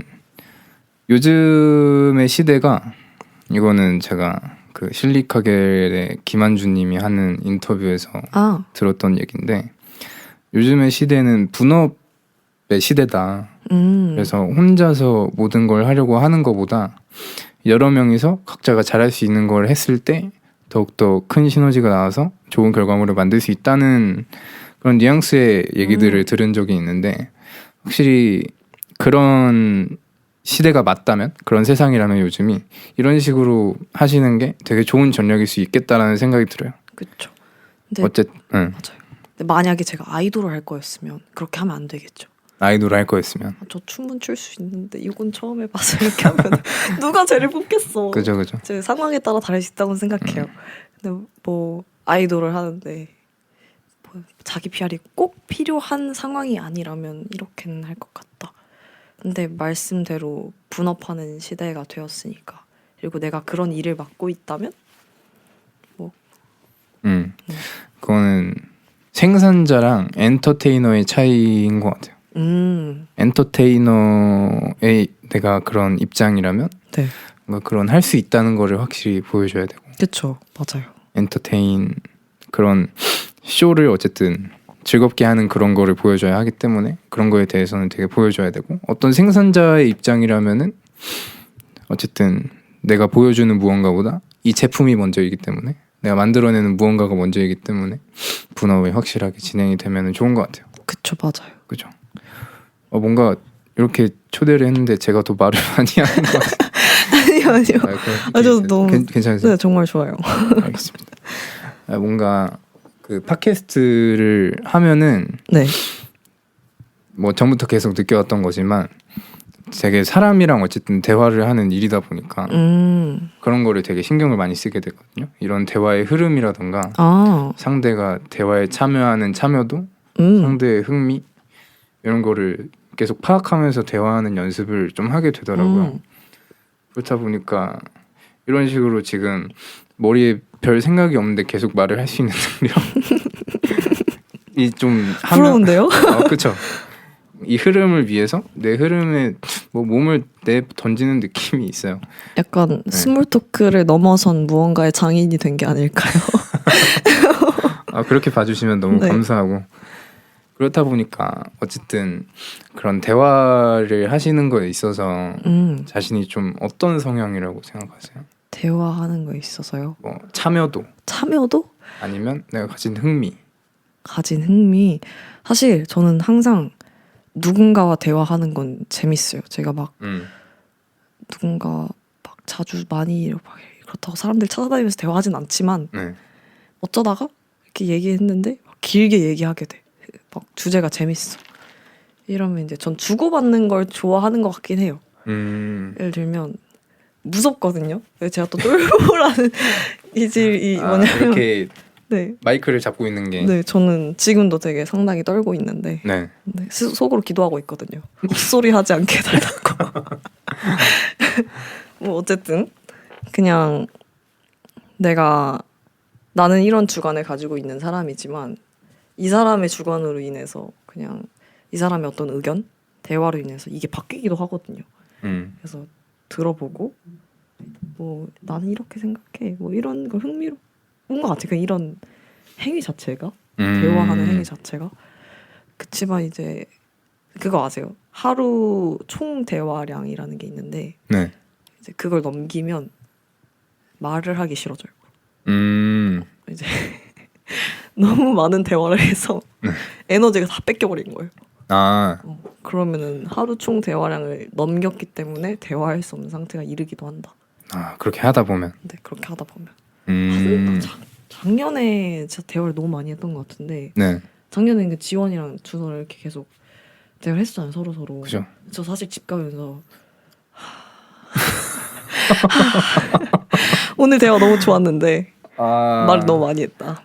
A: 요즘의 시대가 이거는 제가 그 실리카겔의 김한주님이 하는 인터뷰에서 들었던 얘기인데 요즘의 시대는 분업의 시대다. 그래서 혼자서 모든 걸 하려고 하는 것보다 여러 명이서 각자가 잘할 수 있는 걸 했을 때 더욱더 큰 시너지가 나와서 좋은 결과물을 만들 수 있다는 그런 뉘앙스의 얘기들을 들은 적이 있는데 확실히 그런 시대가 맞다면 그런 세상이라면 요즘이 이런 식으로 하시는 게 되게 좋은 전략일 수 있겠다라는 생각이 들어요.
B: 그렇죠.
A: 맞아요.
B: 근데 만약에 제가 아이돌을 할 거였으면 그렇게 하면 안 되겠죠.
A: 아이돌 할 거였으면.
B: 저 춤은 출 수 있는데 이건 처음 해봐서 이렇게 하면 누가 쟤를 뽑겠어.
A: 그죠.
B: 제 상황에 따라 다를 수 있다고 생각해요. 근데 뭐 아이돌을 하는데 뭐 자기 PR이 꼭 필요한 상황이 아니라면 이렇게는 할 것 같다. 근데 말씀대로 분업하는 시대가 되었으니까 그리고 내가 그런 일을 맡고 있다면 뭐
A: 그거는 생산자랑 엔터테이너의 차이인 것 같아요. 엔터테이너의 내가 그런 입장이라면
B: 네.
A: 뭔가 그런 할 수 있다는 거를 확실히 보여줘야 되고
B: 그렇죠. 맞아요.
A: 엔터테인 그런 쇼를 어쨌든 즐겁게 하는 그런 거를 보여줘야 하기 때문에 그런 거에 대해서는 되게 보여줘야 되고 어떤 생산자의 입장이라면은 어쨌든 내가 보여주는 무언가보다 이 제품이 먼저이기 때문에 내가 만들어내는 무언가가 먼저이기 때문에 분업이 확실하게 진행이 되면 좋은 것 같아요.
B: 그쵸, 맞아요.
A: 그죠. 뭔가 이렇게 초대를 했는데 제가 더 말을 많이 하는 것 같아요.
B: 아니요. 저 너무
A: 괜찮으세요?
B: 네, 정말 좋아요.
A: 알겠습니다. 뭔가 그 팟캐스트를 하면은
B: 네.
A: 뭐 전부터 계속 느껴왔던 거지만 되게 사람이랑 어쨌든 대화를 하는 일이다 보니까 그런 거를 되게 신경을 많이 쓰게 되거든요. 이런 대화의 흐름이라던가 상대가 대화에 참여하는 참여도 상대의 흥미 이런 거를 계속 파악하면서 대화하는 연습을 좀 하게 되더라고요. 그렇다 보니까 이런 식으로 지금 머리에 별 생각이 없는데 계속 말을 할 수 있는 능력이 좀
B: 부러운데요?
A: 그렇죠. 이 흐름을 위해서 내 흐름에 뭐 몸을 내 던지는 느낌이 있어요.
B: 약간 스몰 토크를 넘어선 무언가의 장인이 된 게 아닐까요?
A: 그렇게 봐주시면 너무
B: 네.
A: 감사하고 그렇다 보니까 어쨌든 그런 대화를 하시는 거에 있어서 자신이 좀 어떤 성향이라고 생각하세요?
B: 대화하는 거에 있어서요?
A: 뭐 참여도 아니면 내가 가진 흥미
B: 사실 저는 항상 누군가와 대화하는 건 재밌어요. 제가 막 누군가 막 자주 많이 막 그렇다고 사람들 찾아다니면서 대화하진 않지만 어쩌다가 이렇게 얘기했는데 막 길게 얘기하게 돼. 막 주제가 재밌어. 이러면 이제 전 주고받는 걸 좋아하는 것 같긴 해요. 예를 들면 무섭거든요. 제가 또 똘보라는 이질이 뭐냐면
A: 이렇게
B: 네.
A: 마이크를 잡고 있는 게
B: 네, 저는 지금도 되게 상당히 떨고 있는데
A: 네.
B: 네, 속으로 기도하고 있거든요. 헛소리 하지 않게 해달라고. 뭐 어쨌든 그냥 나는 이런 주관을 가지고 있는 사람이지만 이 사람의 주관으로 인해서 그냥 이 사람의 어떤 의견, 대화로 인해서 이게 바뀌기도 하거든요. 그래서 들어보고 뭐 나는 이렇게 생각해. 뭐 이런 거 흥미로운 것 같아요. 그냥 이런 행위 자체가 대화하는 행위 자체가 그치만 이제 그거 아세요? 하루 총 대화량이라는 게 있는데
A: 네.
B: 이제 그걸 넘기면 말을 하기 싫어져요. 이제 너무 많은 대화를 해서 에너지가 다 뺏겨버린 거예요. 그러면은 하루 총 대화량을 넘겼기 때문에 대화할 수 없는 상태가 이르기도 한다.
A: 그렇게 하다 보면.
B: 네, 그렇게 하다 보면. 작년에 진짜 대화를 너무 많이 했던 것 같은데.
A: 네.
B: 작년에 그 지원이랑 준호를 이렇게 계속 대화를 했었잖아요, 서로.
A: 그죠.
B: 저 사실 집 가면서 오늘 대화 너무 좋았는데 말을 너무 많이 했다.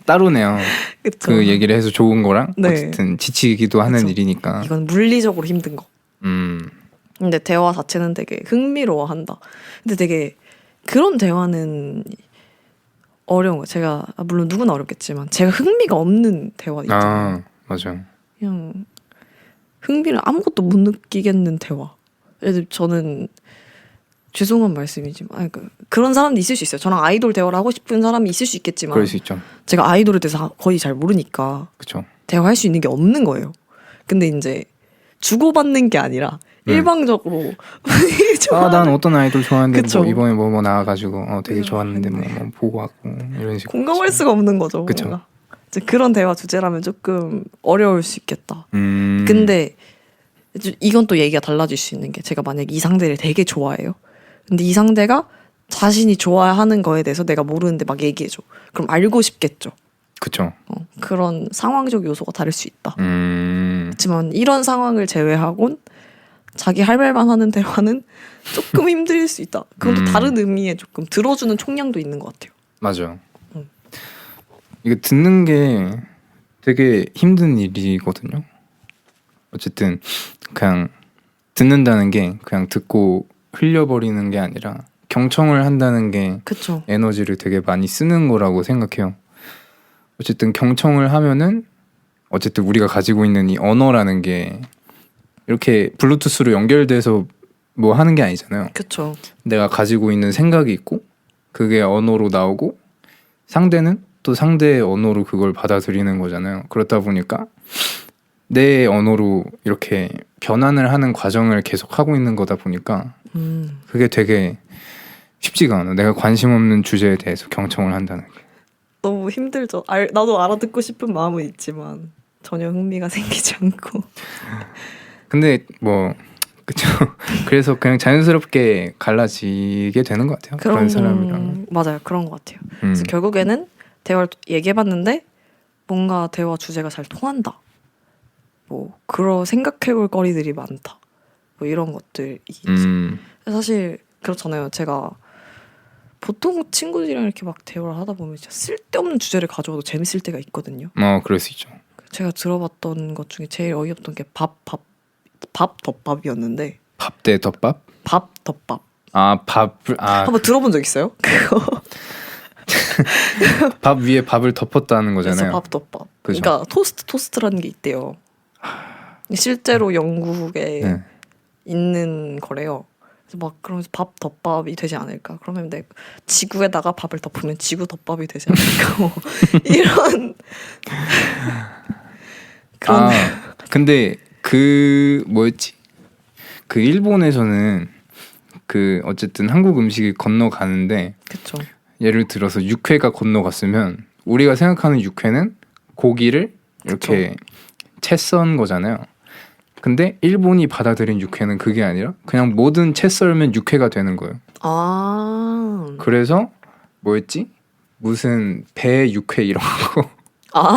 A: 따로네요.
B: 그쵸?
A: 그 얘기를 해서 좋은 거랑
B: 네.
A: 어쨌든 지치기도 하는
B: 그쵸.
A: 일이니까.
B: 이건 물리적으로 힘든 거. 근데 대화 자체는 되게 흥미로워한다. 근데 되게 그런 대화는 어려운 거예요. 제가 물론 누구나 어렵겠지만 제가 흥미가 없는 대화 있잖아요.
A: 맞아.
B: 그냥 흥미를 아무것도 못 느끼겠는 대화. 예를 들어 저는 죄송한 말씀이지만 그런 사람도 있을 수 있어요. 저랑 아이돌 대화를 하고 싶은 사람이 있을 수 있겠지만
A: 그럴 수 있죠.
B: 제가 아이돌에 대해서 거의 잘 모르니까
A: 그렇죠.
B: 대화할 수 있는 게 없는 거예요. 근데 이제 주고받는 게 아니라 일방적으로
A: 난 어떤 아이돌 좋아하는데
B: 그쵸.
A: 뭐 이번에 뭐 나와가지고 되게 좋았는데 뭐 보고 왔고 이런 식으로
B: 공감할 수가 없는 거죠.
A: 그쵸.
B: 뭔가. 이제 그런 대화 주제라면 조금 어려울 수 있겠다.
A: 음.
B: 근데 이건 또 얘기가 달라질 수 있는 게 제가 만약 이 상대를 되게 좋아해요. 근데 이 상대가 자신이 좋아하는 거에 대해서 내가 모르는데 막 얘기해줘. 그럼 알고 싶겠죠.
A: 그쵸.
B: 그런 상황적 요소가 다를 수 있다.
A: 음.
B: 하지만 이런 상황을 제외하곤 자기 할 말만 하는 대화는 조금 힘들 수 있다. 그건 또 다른 의미의 조금 들어주는 총량도 있는 것 같아요.
A: 맞아요. 이거 듣는 게 되게 힘든 일이거든요. 어쨌든 그냥 듣는다는 게 그냥 듣고 흘려버리는 게 아니라 경청을 한다는 게
B: 그쵸.
A: 에너지를 되게 많이 쓰는 거라고 생각해요. 어쨌든 경청을 하면은 어쨌든 우리가 가지고 있는 이 언어라는 게 이렇게 블루투스로 연결돼서 뭐 하는 게 아니잖아요.
B: 그쵸.
A: 내가 가지고 있는 생각이 있고 그게 언어로 나오고 상대는 또 상대의 언어로 그걸 받아들이는 거잖아요. 그렇다 보니까 내 언어로 이렇게 변환을 하는 과정을 계속 하고 있는 거다 보니까 그게 되게 쉽지가 않아. 내가 관심 없는 주제에 대해서 경청을 한다는 게.
B: 너무 힘들죠. 나도 알아듣고 싶은 마음은 있지만 전혀 흥미가 생기지 않고.
A: 근데 뭐 그쵸. 그래서 그냥 자연스럽게 갈라지게 되는 것 같아요. 그런 사람이랑.
B: 맞아요. 그런 것 같아요. 그래서 결국에는 대화를 얘기해봤는데 뭔가 대화 주제가 잘 통한다. 뭐 그런 생각해볼 거리들이 많다. 뭐 이런 것들이 사실 그렇잖아요. 제가 보통 친구들이랑 이렇게 막 대화를 하다 보면 진짜 쓸데없는 주제를 가져와도 재밌을 때가 있거든요.
A: 그럴 수 있죠. 제가
B: 들어봤던 것 중에 제일 어이없던 게 밥 덮밥이었는데.
A: 밥 대 덮밥?
B: 밥 덮밥.
A: 밥을
B: 한번 들어본 적 있어요? 그거.
A: 밥 위에 밥을 덮었다는 거잖아요.
B: 그래서 밥 덮밥.
A: 그죠?
B: 그러니까 토스트라는 게 있대요. 실제로 영국에 있는 거래요. 그래서 막 그러면서 밥 덮밥이 되지 않을까? 그러면 지구에다가 밥을 덮으면 지구 덮밥이 되지 않을까? 뭐 이런 그런.
A: 근데 그 뭐였지? 그 일본에서는 그 어쨌든 한국 음식이 건너가는데
B: 그쵸.
A: 예를 들어서 육회가 건너갔으면 우리가 생각하는 육회는 고기를 이렇게 채 썬 거잖아요. 근데 일본이 받아들인 육회는 그게 아니라 그냥 뭐든 채 썰면 육회가 되는 거예요. 그래서 뭐였지? 무슨 배 육회 이런 거.
B: 아,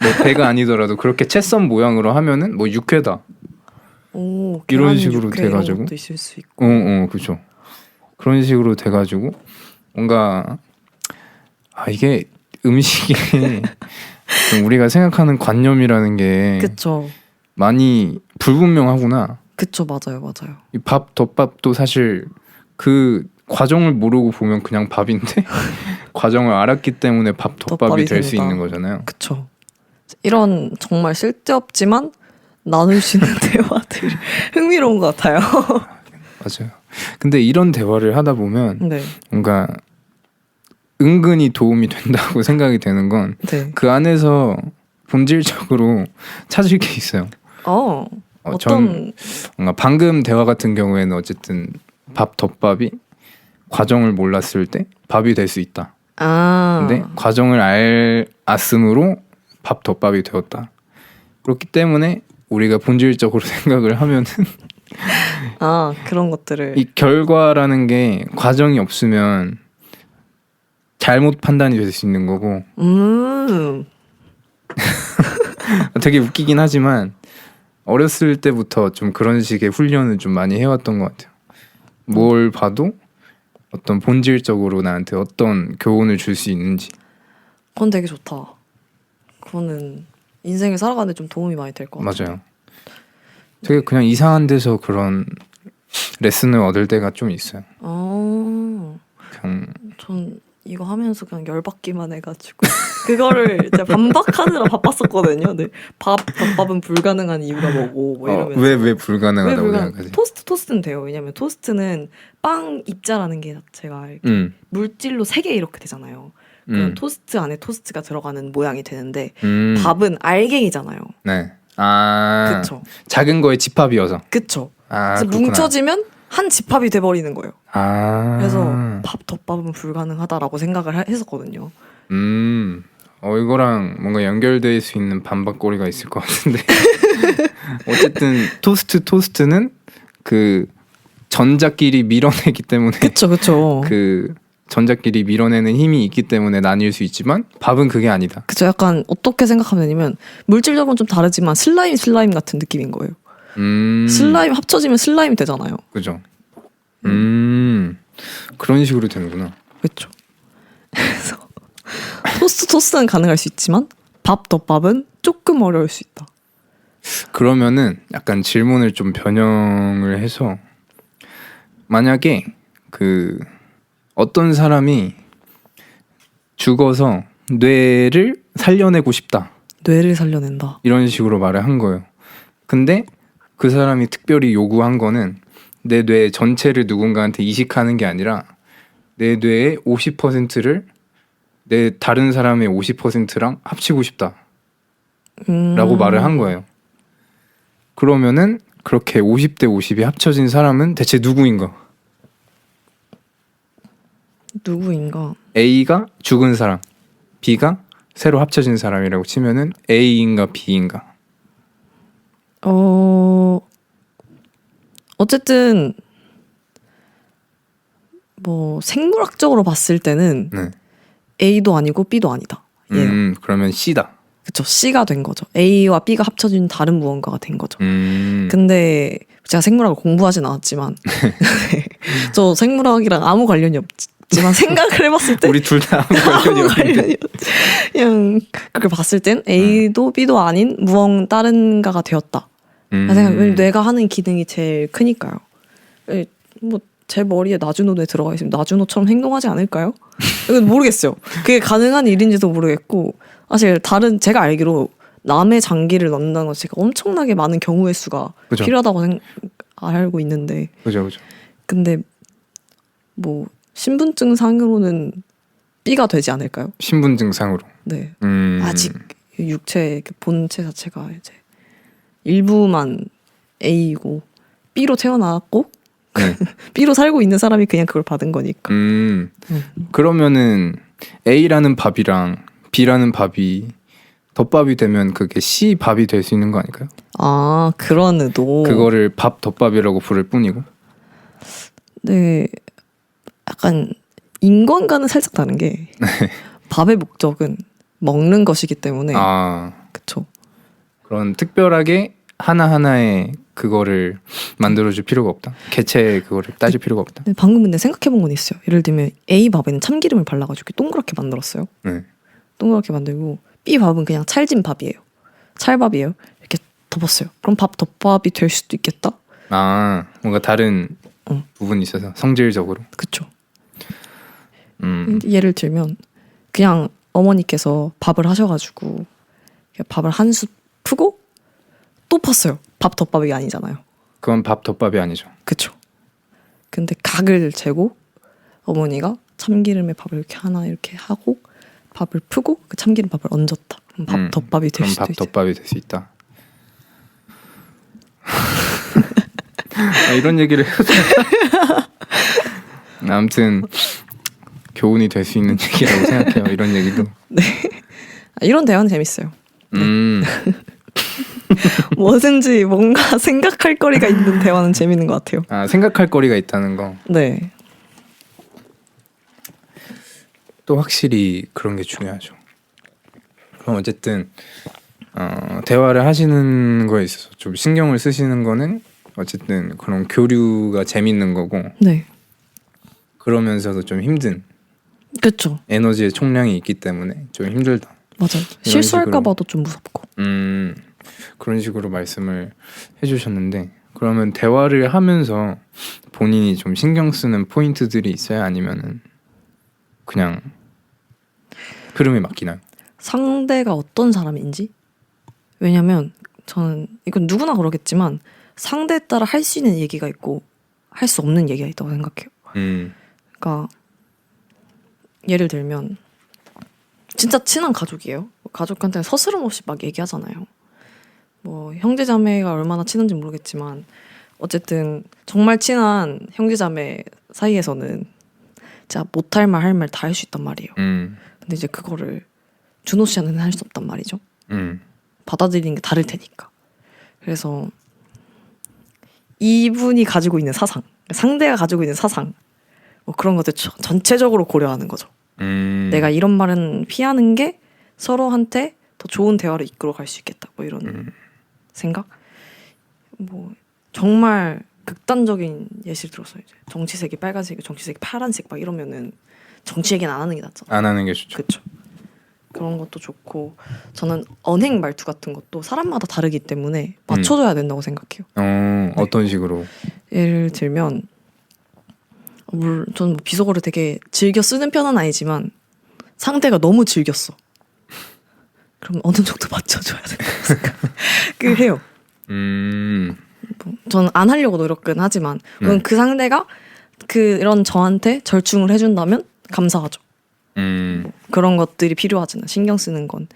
A: 뭐 배가 아니더라도 그렇게 채썬 모양으로 하면은 뭐 육회다.
B: 오,
A: 이런
B: 계란
A: 식으로
B: 육회
A: 돼가지고.
B: 이런 것도 있을 수 있고.
A: 그죠. 그런 식으로 돼가지고 뭔가 이게 음식이 좀 우리가 생각하는 관념이라는 게
B: 그쵸.
A: 많이 불분명하구나.
B: 그쵸, 맞아요, 맞아요.
A: 이 밥, 덮밥도 사실 그 과정을 모르고 보면 그냥 밥인데 과정을 알았기 때문에 밥, 덮밥이
B: 덮밥이
A: 될 수
B: 된다.
A: 있는 거잖아요.
B: 그쵸. 이런 정말 쓸데없지만 나눌 수 있는 대화들 흥미로운 것 같아요.
A: 맞아요. 근데 이런 대화를 하다 보면
B: 네,
A: 뭔가 은근히 도움이 된다고 생각이 되는 건
B: 네.
A: 그 안에서 본질적으로 찾을 게 있어요. 전
B: 어떤
A: 뭔가 방금 대화 같은 경우에는 어쨌든 밥 덮밥이 과정을 몰랐을 때 밥이 될 수 있다. 근데 과정을 알았으므로 밥 덮밥이 되었다. 그렇기 때문에 우리가 본질적으로 생각을 하면은
B: 그런 것들을
A: 이 결과라는 게 과정이 없으면 잘못 판단이 될 수 있는 거고 되게 웃기긴 하지만 어렸을 때부터 좀 그런 식의 훈련을 좀 많이 해왔던 것 같아요. 뭘 봐도 어떤 본질적으로 나한테 어떤 교훈을 줄 수 있는지.
B: 그건 되게 좋다. 그거는 인생을 살아가는데 좀 도움이 많이 될 것 같아요.
A: 맞아요. 되게 그냥 이상한 데서 그런 레슨을 얻을 때가 좀 있어요. 그냥
B: 전 이거 하면서 그냥 열받기만 해가지고 그거를 제가 반박하느라 바빴었거든요. 네. 덮밥은 불가능한 이유가 뭐고 뭐 이러면서
A: 왜 불가능하다고 생각하지?
B: 토스트는 돼요. 왜냐면 토스트는 빵 입자라는 게 자체가 물질로 3개 이렇게 되잖아요. 그럼 토스트 안에 토스트가 들어가는 모양이 되는데 밥은 알갱이잖아요.
A: 네.
B: 그쵸.
A: 작은 거에 집합이어서.
B: 그쵸. 그래서
A: 그렇구나.
B: 뭉쳐지면 한 집합이 돼버리는 거예요. 그래서 덮밥은 불가능하다라고 생각을 했었거든요.
A: 이거랑 뭔가 연결될 수 있는 반박거리가 있을 것 같은데. 어쨌든 토스트는 그 전자끼리 밀어내기 때문에.
B: 그쵸.
A: 그 전자끼리 밀어내는 힘이 있기 때문에 나뉠 수 있지만 밥은 그게 아니다.
B: 그쵸. 약간 어떻게 생각하면 되냐면 물질적으로는 좀 다르지만 슬라임 같은 느낌인 거예요. 슬라임 합쳐지면 슬라임이 되잖아요.
A: 그죠. 그런 식으로 되는구나.
B: 그렇죠. 그래서 토스트는 가능할 수 있지만 덮밥은 조금 어려울 수 있다.
A: 그러면은 약간 질문을 좀 변형을 해서 만약에 그 어떤 사람이 죽어서 뇌를 살려내고 싶다.
B: 뇌를 살려낸다.
A: 이런 식으로 말을 한 거예요. 근데 그 사람이 특별히 요구한 거는 내 뇌 전체를 누군가한테 이식하는 게 아니라 내 뇌의 50%를 내 다른 사람의 50%랑 합치고 싶다. 라고 말을 한 거예요. 그러면은 그렇게 50대 50이 합쳐진 사람은 대체 누구인가? A가 죽은 사람, B가 새로 합쳐진 사람이라고 치면은 A인가 B인가?
B: 어쨌든 뭐 생물학적으로 봤을 때는
A: 네.
B: A도 아니고 B도 아니다.
A: 그러면 C다.
B: 그쵸. C가 된 거죠. A와 B가 합쳐진 다른 무언가가 된 거죠. 근데 제가 생물학을 공부하진 않았지만 저 생물학이랑 아무 관련이 없지만 생각을 해봤을 때
A: 우리 둘 다 아무 관련이 없는데
B: 그냥 그렇게 봤을 땐 A도 B도 아닌 다른가가 되었다. 왜냐면 뇌가 하는 기능이 제일 크니까요. 뭐 제 머리에 나주노 뇌 들어가 있으면 나주노처럼 행동하지 않을까요? 이건 모르겠어요. 그게 가능한 일인지도 모르겠고 사실 제가 알기로 남의 장기를 넣는다는 것 자체가 엄청나게 많은 경우의 수가
A: 그죠.
B: 필요하다고 알고 있는데
A: 그죠.
B: 근데 뭐 신분증 상으로는 B가 되지 않을까요?
A: 신분증 상으로.
B: 네. 아직 육체 본체 자체가 이제 일부만 A이고 B로 태어났고 B로 살고 있는 사람이 그냥 그걸 받은 거니까.
A: 그러면은 A라는 밥이랑 B라는 밥이 덮밥이 되면 그게 C 밥이 될 수 있는 거 아닐까요?
B: 그런 의도.
A: 그거를 밥 덮밥이라고 부를 뿐이고.
B: 네. 약간 인간과는 살짝 다른 게 밥의 목적은 먹는 것이기 때문에
A: 아
B: 그쵸.
A: 그런 특별하게 하나하나의 그거를 만들어줄 필요가 없다. 개체 그거를 따질 필요가 없다.
B: 근데 방금 근데 생각해본 건 있어요. 예를 들면 A 밥에는 참기름을 발라가지고 동그랗게 만들었어요.
A: 네.
B: 동그랗게 만들고 B 밥은 그냥 찰진 밥이에요. 찰밥이에요. 이렇게 덮었어요. 그럼 밥 덮밥이 될 수도 있겠다.
A: 아 뭔가 다른 부분이 있어서 성질적으로.
B: 그쵸. 예를 들면 그냥 어머니께서 밥을 하셔가지고 밥을 한 숟 푸고 또 팠어요. 밥 덮밥이 아니잖아요.
A: 그건 밥 덮밥이 아니죠.
B: 그쵸. 근데 각을 재고 어머니가 참기름에 밥을 이렇게 하나 이렇게 하고 밥을 푸고 그 참기름 밥을 얹었다. 그럼 밥 덮밥이 될
A: 그럼
B: 수도
A: 밥
B: 있어요.
A: 덮밥이 될 수 있다. 아, 이런 얘기를 해도 아무튼 교훈이 될 수 있는 얘기라고 생각해요. 이런 얘기도.
B: 이런 대화는 재밌어요. 뭐든지 뭔가 생각할 거리가 있는 대화는 재밌는 것 같아요.
A: 아 생각할 거리가 있다는 거.
B: 네.
A: 또 확실히 그런 게 중요하죠. 그럼 어쨌든 대화를 하시는 거에 있어서 좀 신경을 쓰시는 거는 어쨌든 그런 교류가 재밌는 거고
B: 네.
A: 그러면서도 좀 힘든
B: 그쵸.
A: 에너지의 총량이 있기 때문에 좀 힘들다.
B: 맞아요. 실수할까 봐도 좀 무섭고.
A: 그런 식으로 말씀을 해주셨는데 그러면 대화를 하면서 본인이 좀 신경 쓰는 포인트들이 있어요? 아니면은 그냥 흐름에 맡기나요?
B: 상대가 어떤 사람인지? 왜냐면 저는 이건 누구나 그러겠지만 상대에 따라 할 수 있는 얘기가 있고 할 수 없는 얘기가 있다고 생각해요. 그러니까 예를 들면 진짜 친한 가족이에요. 가족한테 서스럼없이 막 얘기하잖아요. 뭐 형제자매가 얼마나 친한지 모르겠지만 어쨌든 정말 친한 형제자매 사이에서는 진짜 못할 말 할 말 다 할 수 있단 말이에요. 근데 이제 그거를 준호 씨한테는 할 수 없단 말이죠. 받아들이는 게 다를 테니까. 그래서 이분이 가지고 있는 사상, 상대가 가지고 있는 사상 뭐 그런 것들 전체적으로 고려하는 거죠. 내가 이런 말은 피하는 게 서로한테 더 좋은 대화를 이끌어 갈 수 있겠다. 뭐 이런 생각? 뭐 정말 극단적인 예시를 들었어요. 이제 정치색이 빨간색이고 정치색이 파란색 막 이러면은 정치 얘기는 안 하는 게 낫잖아요.
A: 안 하는 게 좋죠.
B: 그렇죠. 그런 것도 좋고 저는 언행 말투 같은 것도 사람마다 다르기 때문에 맞춰줘야 된다고 생각해요.
A: 어떤 식으로?
B: 예를 들면 저는 뭐 비속어를 되게 즐겨 쓰는 편은 아니지만 상대가 너무 즐겼어. 그럼 어느 정도 맞춰줘야 된다고 생각을 해요. 뭐 저는 안 하려고 노력은 하지만 그 상대가 그런 저한테 절충을 해준다면 감사하죠. 뭐 그런 것들이 필요하잖아. 신경 쓰는 건.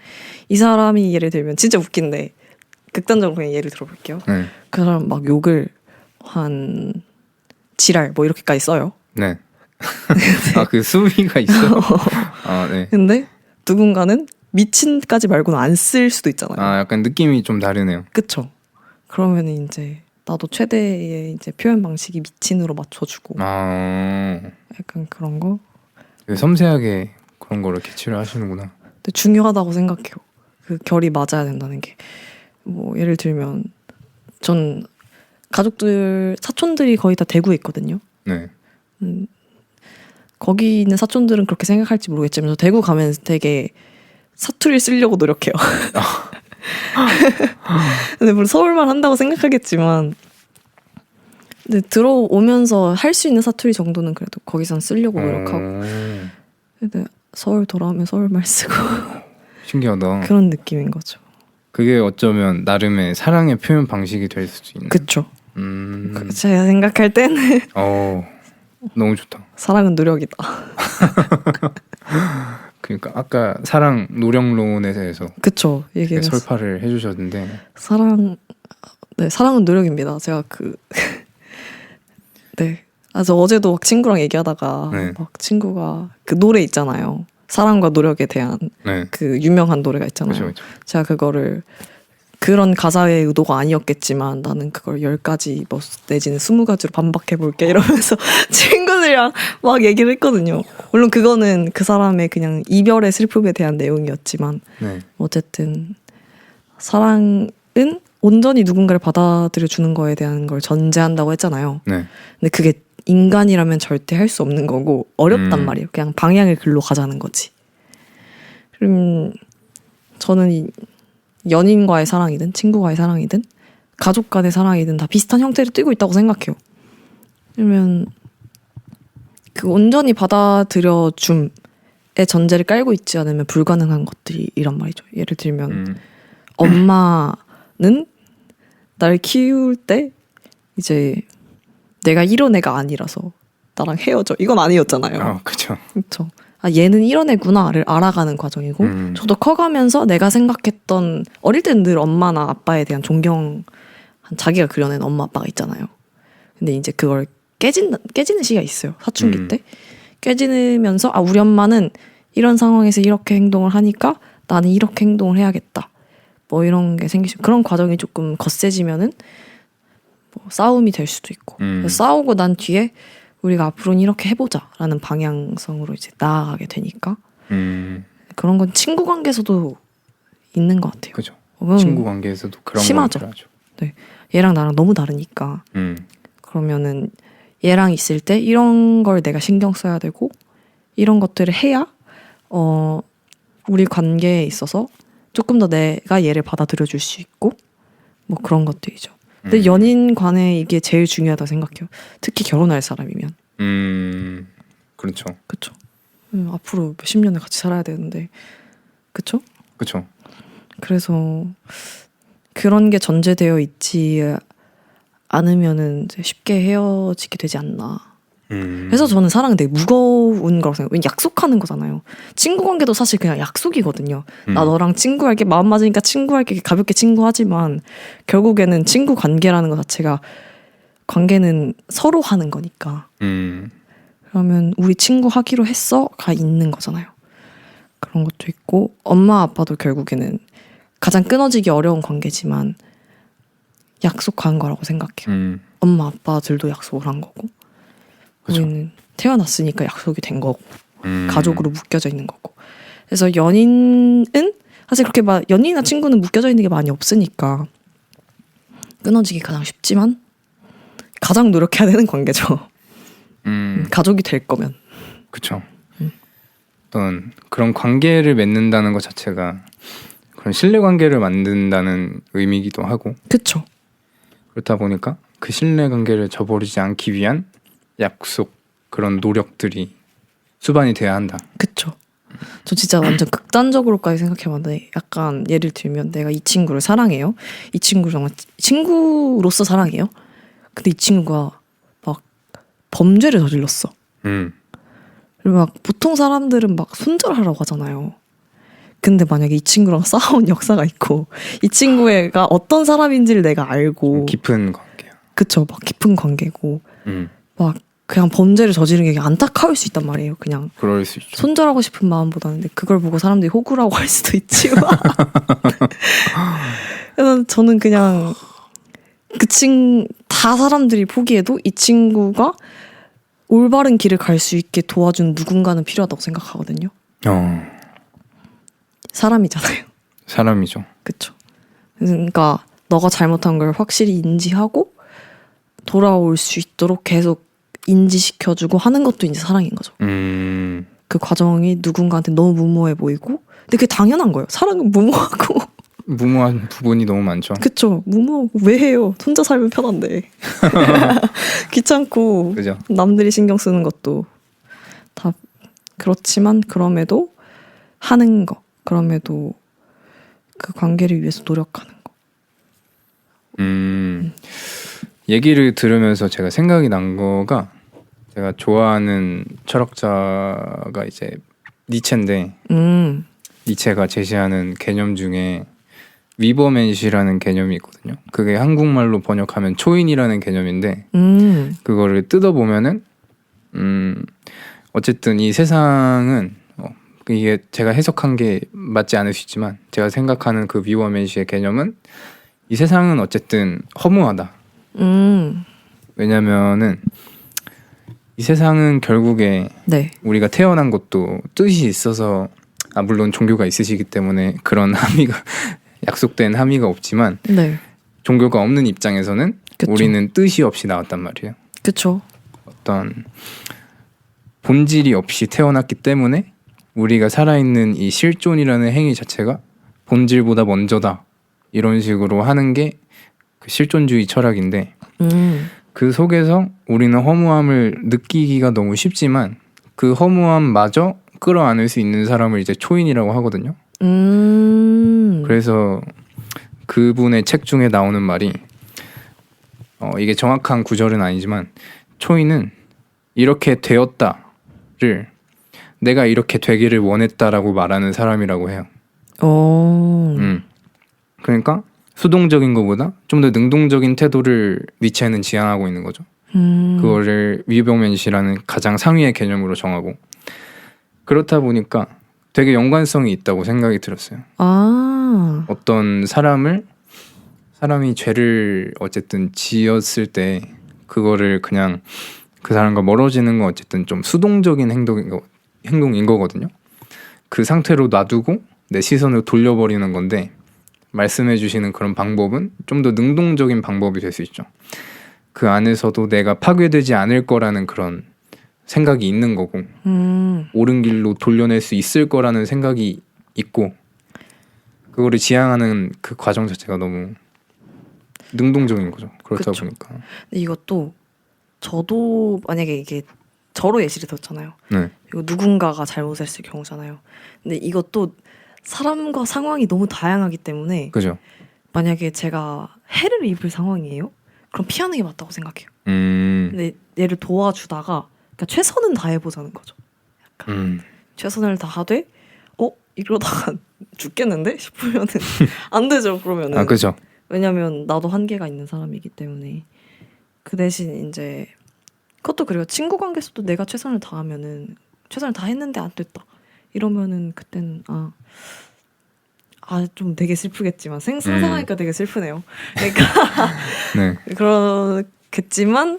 B: 이 사람이 예를 들면 진짜 웃긴데 극단적으로 그냥 예를 들어볼게요. 그 사람 막 욕을 한 지랄 뭐 이렇게까지 써요.
A: 네. 아 그 수위가 있어. 아 네.
B: 근데 누군가는 미친까지 말고는 안 쓸 수도 있잖아요.
A: 아 약간 느낌이 좀 다르네요.
B: 그쵸. 그러면 이제 나도 최대의 이제 표현 방식이 미친으로 맞춰주고
A: 아
B: 약간 그런 거.
A: 섬세하게 그런 거를 캐치를 하시는구나.
B: 근데 중요하다고 생각해요. 그 결이 맞아야 된다는 게. 뭐 예를 들면 전 가족들 사촌들이 거의 다 대구에 있거든요.
A: 네.
B: 거기 있는 사촌들은 그렇게 생각할지 모르겠지만 저 대구 가면 되게 사투리를 쓰려고 노력해요. 근데 물론 서울만 한다고 생각하겠지만 근데 들어오면서 할 수 있는 사투리 정도는 그래도 거기선 쓰려고 노력하고 근데 서울 돌아오면 서울말 쓰고
A: 신기하다.
B: 그런 느낌인 거죠.
A: 그게 어쩌면 나름의 사랑의 표현 방식이 될 수도 있는.
B: 그쵸. 제가 생각할 때는
A: 너무 좋다.
B: 사랑은 노력이다.
A: 그러니까 아까 사랑 노력론에 대해서
B: 그쵸. 얘기했어.
A: 설파를 해주셨는데
B: 사랑은 노력입니다. 제가 네. 저 어제도 막 친구랑 얘기하다가 막 친구가 그 노래 있잖아요. 사랑과 노력에 대한
A: 네.
B: 그 유명한 노래가 있잖아요.
A: 그쵸.
B: 제가 그거를 그런 가사의 의도가 아니었겠지만 나는 그걸 10가지 뭐 내지는 20가지로 반박해볼게 이러면서 친구들이랑 막 얘기를 했거든요. 물론 그거는 그 사람의 그냥 이별의 슬픔에 대한 내용이었지만
A: 네.
B: 어쨌든 사랑은 온전히 누군가를 받아들여 주는 거에 대한 걸 전제한다고 했잖아요.
A: 네.
B: 근데 그게 인간이라면 절대 할 수 없는 거고 어렵단
A: 음.
B: 말이에요. 그냥 방향을 글로 가자는 거지. 저는 이 연인과의 사랑이든 친구와의 사랑이든 가족 간의 사랑이든 다 비슷한 형태를 띠고 있다고 생각해요. 그러면 그 온전히 받아들여 줌의 전제를 깔고 있지 않으면 불가능한 것들이란 말이죠. 예를 들면 엄마는 날 키울 때 이제 내가 이런 애가 아니라서 나랑 헤어져 이건 아니었잖아요.
A: 그쵸.
B: 그렇죠. 아, 얘는 이런 애구나를 알아가는 과정이고 저도 커가면서 내가 생각했던 어릴 때는 늘 엄마나 아빠에 대한 존경 자기가 그려낸 엄마 아빠가 있잖아요. 근데 이제 그걸 깨지는 시기가 있어요. 사춘기 때 깨지면서 아 우리 엄마는 이런 상황에서 이렇게 행동을 하니까 나는 이렇게 행동을 해야겠다. 뭐 이런 게 생기죠. 그런 과정이 조금 거세지면은 뭐 싸움이 될 수도 있고 그래서 싸우고 난 뒤에 우리가 앞으로는 이렇게 해보자라는 방향성으로 이제 나아가게 되니까 그런 건 친구 관계에서도 있는 것 같아요.
A: 그죠. 친구 관계에서도 그런
B: 심하죠.
A: 걸 하죠.
B: 네, 얘랑 나랑 너무 다르니까 그러면은 얘랑 있을 때 이런 걸 내가 신경 써야 되고 이런 것들을 해야 우리 관계에 있어서 조금 더 내가 얘를 받아들여 줄 수 있고 뭐 그런 것들이죠. 근데 연인 간에 이게 제일 중요하다고 생각해요. 특히 결혼할 사람이면.
A: 그렇죠.
B: 그렇죠. 앞으로 몇십 년을 같이 살아야 되는데, 그렇죠?
A: 그렇죠.
B: 그래서 그런 게 전제되어 있지 않으면은 이제 쉽게 헤어지게 되지 않나. 그래서 저는 사랑은 되게 무거운 거라고 생각해요. 약속하는 거잖아요. 친구 관계도 사실 그냥 약속이거든요. 나 너랑 친구할게, 마음 맞으니까 친구할게, 가볍게 친구하지만 결국에는 친구 관계라는 것 자체가 관계는 서로 하는 거니까. 그러면 우리 친구 하기로 했어가 있는 거잖아요. 그런 것도 있고 엄마 아빠도 결국에는 가장 끊어지기 어려운 관계지만 약속한 거라고 생각해요. 엄마 아빠들도 약속을 한 거고
A: 그쵸.
B: 우리는 태어났으니까 약속이 된 거고 가족으로 묶여져 있는 거고. 그래서 연인은 사실 그렇게 막 연인이나 친구는 묶여져 있는 게 많이 없으니까 끊어지기 가장 쉽지만 가장 노력해야 되는 관계죠. 가족이 될 거면.
A: 그쵸. 어떤 그런 관계를 맺는다는 것 자체가 그런 신뢰 관계를 만든다는 의미이기도 하고.
B: 그쵸.
A: 그렇다 보니까 그 신뢰 관계를 저버리지 않기 위한 약속 그런 노력들이 수반이 돼야 한다.
B: 그쵸. 저 진짜 완전 극단적으로까지 생각해봤는데 약간 예를 들면 내가 이 친구를 사랑해요. 이 친구를 정말 친구로서 사랑해요. 근데 이 친구가 막 범죄를 저질렀어. 그리고 막 보통 사람들은 막 손절하라고 하잖아요. 근데 만약에 이 친구랑 싸운 역사가 있고 이 친구가 어떤 사람인지를 내가 알고
A: 깊은 관계야.
B: 그쵸. 막 깊은 관계고 막 그냥 범죄를 저지른 게 안타까울 수 있단 말이에요. 그냥
A: 그럴 수 있죠.
B: 손절하고 싶은 마음보다는 근데 그걸 보고 사람들이 호구라고 할 수도 있지만 그래서 저는 그냥 다 사람들이 보기에도 이 친구가 올바른 길을 갈 수 있게 도와준 누군가는 필요하다고 생각하거든요. 사람이잖아요.
A: 사람이죠.
B: 그쵸. 그러니까 너가 잘못한 걸 확실히 인지하고 돌아올 수 있도록 계속 인지시켜주고 하는 것도 이제 사랑인 거죠. 그 과정이 누군가한테 너무 무모해 보이고 근데 그게 당연한 거예요. 사랑은 무모하고
A: 무모한 부분이 너무 많죠.
B: 그쵸. 무모하고 왜 해요. 혼자 살면 편한데 귀찮고
A: 그죠.
B: 남들이 신경 쓰는 것도 다 그렇지만 그럼에도 하는 거 그럼에도 그 관계를 위해서 노력하는 거.
A: 얘기를 들으면서 제가 생각이 난 거가 제가 좋아하는 철학자가 이제 니체인데 니체가 제시하는 개념 중에 위버맨시라는 개념이 있거든요. 그게 한국말로 번역하면 초인이라는 개념인데 그거를 뜯어보면은 어쨌든 이 세상은 이게 제가 해석한 게 맞지 않을 수 있지만 제가 생각하는 그 위버맨시의 개념은 이 세상은 어쨌든 허무하다. 왜냐면은 이 세상은 결국에
B: 네.
A: 우리가 태어난 것도 뜻이 있어서 물론 종교가 있으시기 때문에 그런 함의가 약속된 함의가 없지만
B: 네.
A: 종교가 없는 입장에서는
B: 그쵸.
A: 우리는 뜻이 없이 나왔단 말이에요.
B: 그쵸.
A: 어떤 본질이 없이 태어났기 때문에 우리가 살아있는 이 실존이라는 행위 자체가 본질보다 먼저다. 이런 식으로 하는 게 그 실존주의 철학인데 그 속에서 우리는 허무함을 느끼기가 너무 쉽지만 그 허무함마저 끌어안을 수 있는 사람을 이제 초인이라고 하거든요. 그래서 그분의 책 중에 나오는 말이 이게 정확한 구절은 아니지만 초인은 이렇게 되었다를 내가 이렇게 되기를 원했다라고 말하는 사람이라고 해요. 그러니까 수동적인 것보다 좀 더 능동적인 태도를 니체는 지향하고 있는 거죠. 그거를 위병면시라는 가장 상위의 개념으로 정하고 그렇다 보니까 되게 연관성이 있다고 생각이 들었어요. 어떤 사람이 죄를 어쨌든 지었을 때 그거를 그냥 그 사람과 멀어지는 건 어쨌든 좀 수동적인 행동인 거거든요. 그 상태로 놔두고 내 시선을 돌려버리는 건데 말씀해 주시는 그런 방법은 좀 더 능동적인 방법이 될 수 있죠. 그 안에서도 내가 파괴되지 않을 거라는 그런 생각이 있는 거고 옳은 길로 돌려낼 수 있을 거라는 생각이 있고 그거를 지향하는 그 과정 자체가 너무 능동적인 거죠. 그렇다
B: 그쵸.
A: 보니까
B: 근데 이것도 저도 만약에 이게 저로 예시를 들었잖아요.
A: 네.
B: 이거 누군가가 잘못했을 경우잖아요. 근데 이것도 사람과 상황이 너무 다양하기 때문에
A: 그죠.
B: 만약에 제가 해를 입을 상황이에요? 그럼 피하는 게 맞다고 생각해요.
A: 음.
B: 근데 얘를 도와주다가 그러니까 최선은 다해보자는 거죠. 약간 최선을 다하되 이러다가 죽겠는데 싶으면은 안 되죠. 그러면은
A: 그죠.
B: 왜냐면 나도 한계가 있는 사람이기 때문에 그 대신 이제 그것도 그래요. 친구 관계에서도 내가 최선을 다하면은 최선을 다했는데 안 됐다 이러면은 그때는 좀 되게 슬프겠지만 상상하니까 되게 슬프네요. 그러니까
A: 네.
B: 그렇겠지만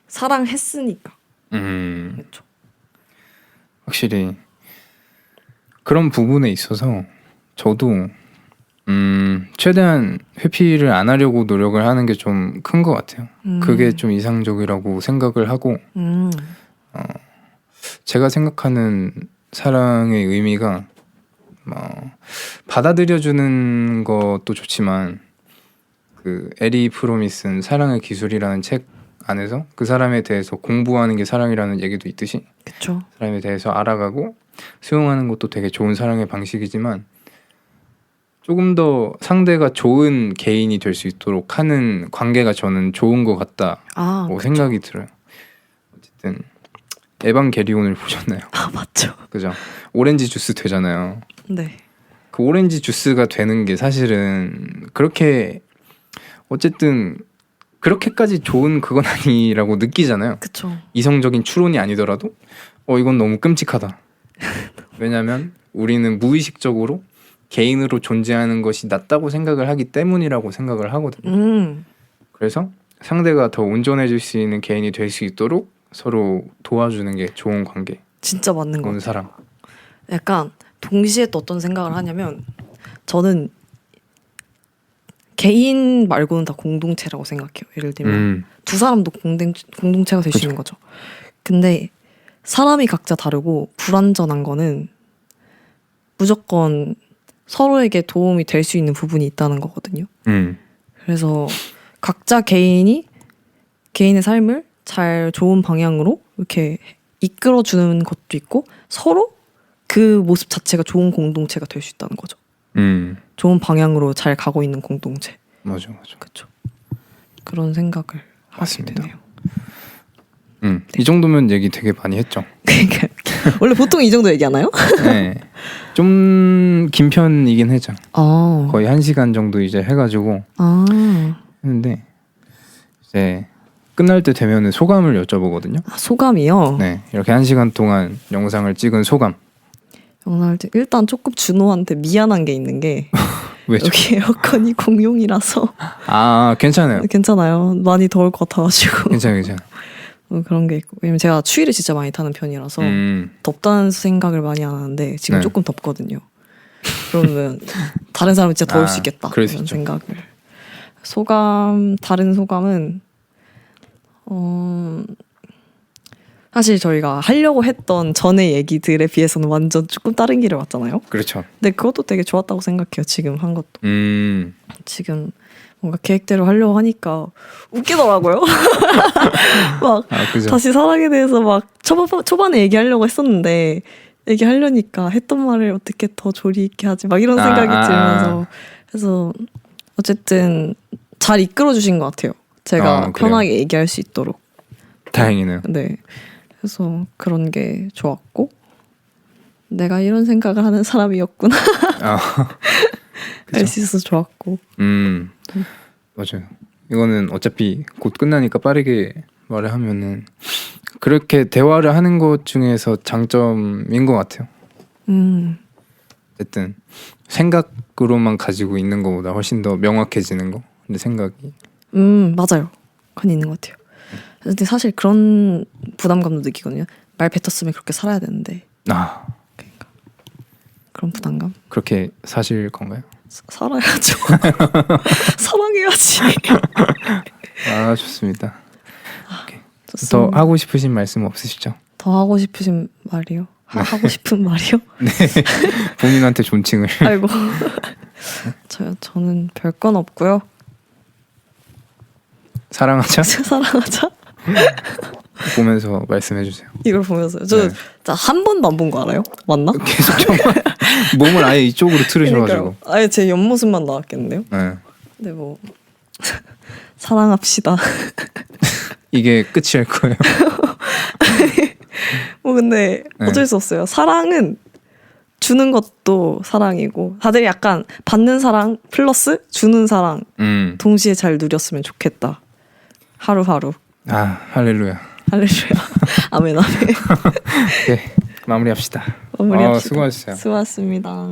B: 사랑했으니까 그렇죠.
A: 확실히 그런 부분에 있어서 저도 최대한 회피를 안 하려고 노력을 하는 게 좀 큰 것 같아요. 그게 좀 이상적이라고 생각을 하고 제가 생각하는 사랑의 의미가 받아들여주는 것도 좋지만 그 에리 프롬이 쓴 사랑의 기술이라는 책 안에서 그 사람에 대해서 공부하는 게 사랑이라는 얘기도 있듯이
B: 그렇죠.
A: 사람에 대해서 알아가고 수용하는 것도 되게 좋은 사랑의 방식이지만 조금 더 상대가 좋은 개인이 될 수 있도록 하는 관계가 저는 좋은 것 같다고 생각이 들어요. 어쨌든 에반게리온을 보셨나요?
B: 맞죠.
A: 그죠? 오렌지 주스 되잖아요.
B: 네.
A: 그 오렌지 주스가 되는 게 사실은 그렇게 어쨌든 그렇게까지 좋은 그건 아니라고 느끼잖아요.
B: 그쵸.
A: 이성적인 추론이 아니더라도 이건 너무 끔찍하다. 왜냐하면 우리는 무의식적으로 개인으로 존재하는 것이 낫다고 생각을 하기 때문이라고 생각을 하거든요. 그래서 상대가 더 온전해질 수 있는 개인이 될 수 있도록 서로 도와주는 게 좋은 관계.
B: 진짜 맞는 것
A: 좋은
B: 같아요.
A: 사랑.
B: 약간 동시에 또 어떤 생각을 하냐면 저는 개인 말고는 다 공동체라고 생각해요. 예를 들면 두 사람도 공동체가 될 수 있는 거죠. 근데 사람이 각자 다르고 불완전한 거는 무조건 서로에게 도움이 될 수 있는 부분이 있다는 거거든요. 그래서 각자 개인의 삶을 잘 좋은 방향으로 이렇게 이끌어주는 것도 있고 서로 그 모습 자체가 좋은 공동체가 될 수 있다는 거죠. 좋은 방향으로 잘 가고 있는 공동체.
A: 맞아.
B: 그렇죠. 그런 생각을
A: 맞습니다.
B: 하게 되네요.
A: 이 정도면 얘기 되게 많이 했죠.
B: 그러니까 원래 보통 이 정도 얘기하나요?
A: 네, 좀 긴 편이긴 했죠.
B: 아.
A: 거의 1시간 정도 이제 해가지고 했는데 이제 끝날 때 되면은 소감을 여쭤보거든요.
B: 소감이요?
A: 네, 이렇게 1시간 동안 영상을 찍은 소감.
B: 영상을 일단 조금 준호한테 미안한 게 있는 게
A: 왜죠?
B: 여기 에어컨이 공용이라서
A: 괜찮아요.
B: 괜찮아요. 많이 더울 것 같아가지고
A: 괜찮아요.
B: 그런 게 있고 왜냐면 제가 추위를 진짜 많이 타는 편이라서 덥다는 생각을 많이 안 하는데 지금
A: 네.
B: 조금 덥거든요. 그러면 다른 사람은 진짜 더울 수 있겠다
A: 그럴 수
B: 이런
A: 있죠.
B: 생각을. 다른 소감은 사실 저희가 하려고 했던 전의 얘기들에 비해서는 완전 조금 다른 길을 왔잖아요.
A: 그렇죠.
B: 근데 그것도 되게 좋았다고 생각해요. 지금 한 것도.
A: 음.
B: 지금 뭔가 계획대로 하려고 하니까 웃기더라고요. 막
A: 그죠.
B: 다시 사랑에 대해서 막 초반에 얘기하려고 했었는데 얘기하려니까 했던 말을 어떻게 더 조리 있게 하지 막 이런 생각이 들면서 그래서 어쨌든 잘 이끌어 주신 것 같아요. 제가 편하게 얘기할 수 있도록.
A: 다행이네요.
B: 네. 그래서 그런 게 좋았고 내가 이런 생각을 하는 사람이었구나. 알 수 있어서 좋았고.
A: 맞아요. 이거는 어차피 곧 끝나니까 빠르게 말을 하면은 그렇게 대화를 하는 것 중에서 장점인 것 같아요. 어쨌든 생각으로만 가지고 있는 것보다 훨씬 더 명확해지는 거. 근데 생각이.
B: 맞아요. 그건 있는 것 같아요. 근데 사실 그런 부담감도 느끼거든요. 말 뱉었으면 그렇게 살아야 되는데. 그러니까 그런 부담감.
A: 그렇게 사실 건가요?
B: 살아야죠. 사랑해야지.
A: 좋습니다. 더 하고 싶으신 말씀 없으시죠?
B: 더 하고 싶으신 말이요? 하고 싶은 말이요?
A: 네. 본인한테 존칭을.
B: 아이고. 저는 별건 없고요.
A: 사랑하자?
B: 사랑하자?
A: 보면서 말씀해 주세요.
B: 이걸 보면서요. 저 한 번도 안 본 거 알아요? 맞나?
A: 계속 정말 몸을 아예 이쪽으로 틀으셔가지고.
B: 그러니까요. 아예 제 옆모습만 나왔겠는데요?
A: 네.
B: 근데 뭐 사랑합시다.
A: 이게 끝일 거예요.
B: 뭐 근데 어쩔 수 없어요. 사랑은 주는 것도 사랑이고 다들 약간 받는 사랑 플러스 주는 사랑 동시에 잘 누렸으면 좋겠다. 하루하루.
A: 할렐루야.
B: 할렐루야. 아멘 아멘.
A: 네, 마무리합시다.
B: 마무리합시다.
A: 수고하셨어요.
B: 수고하셨습니다.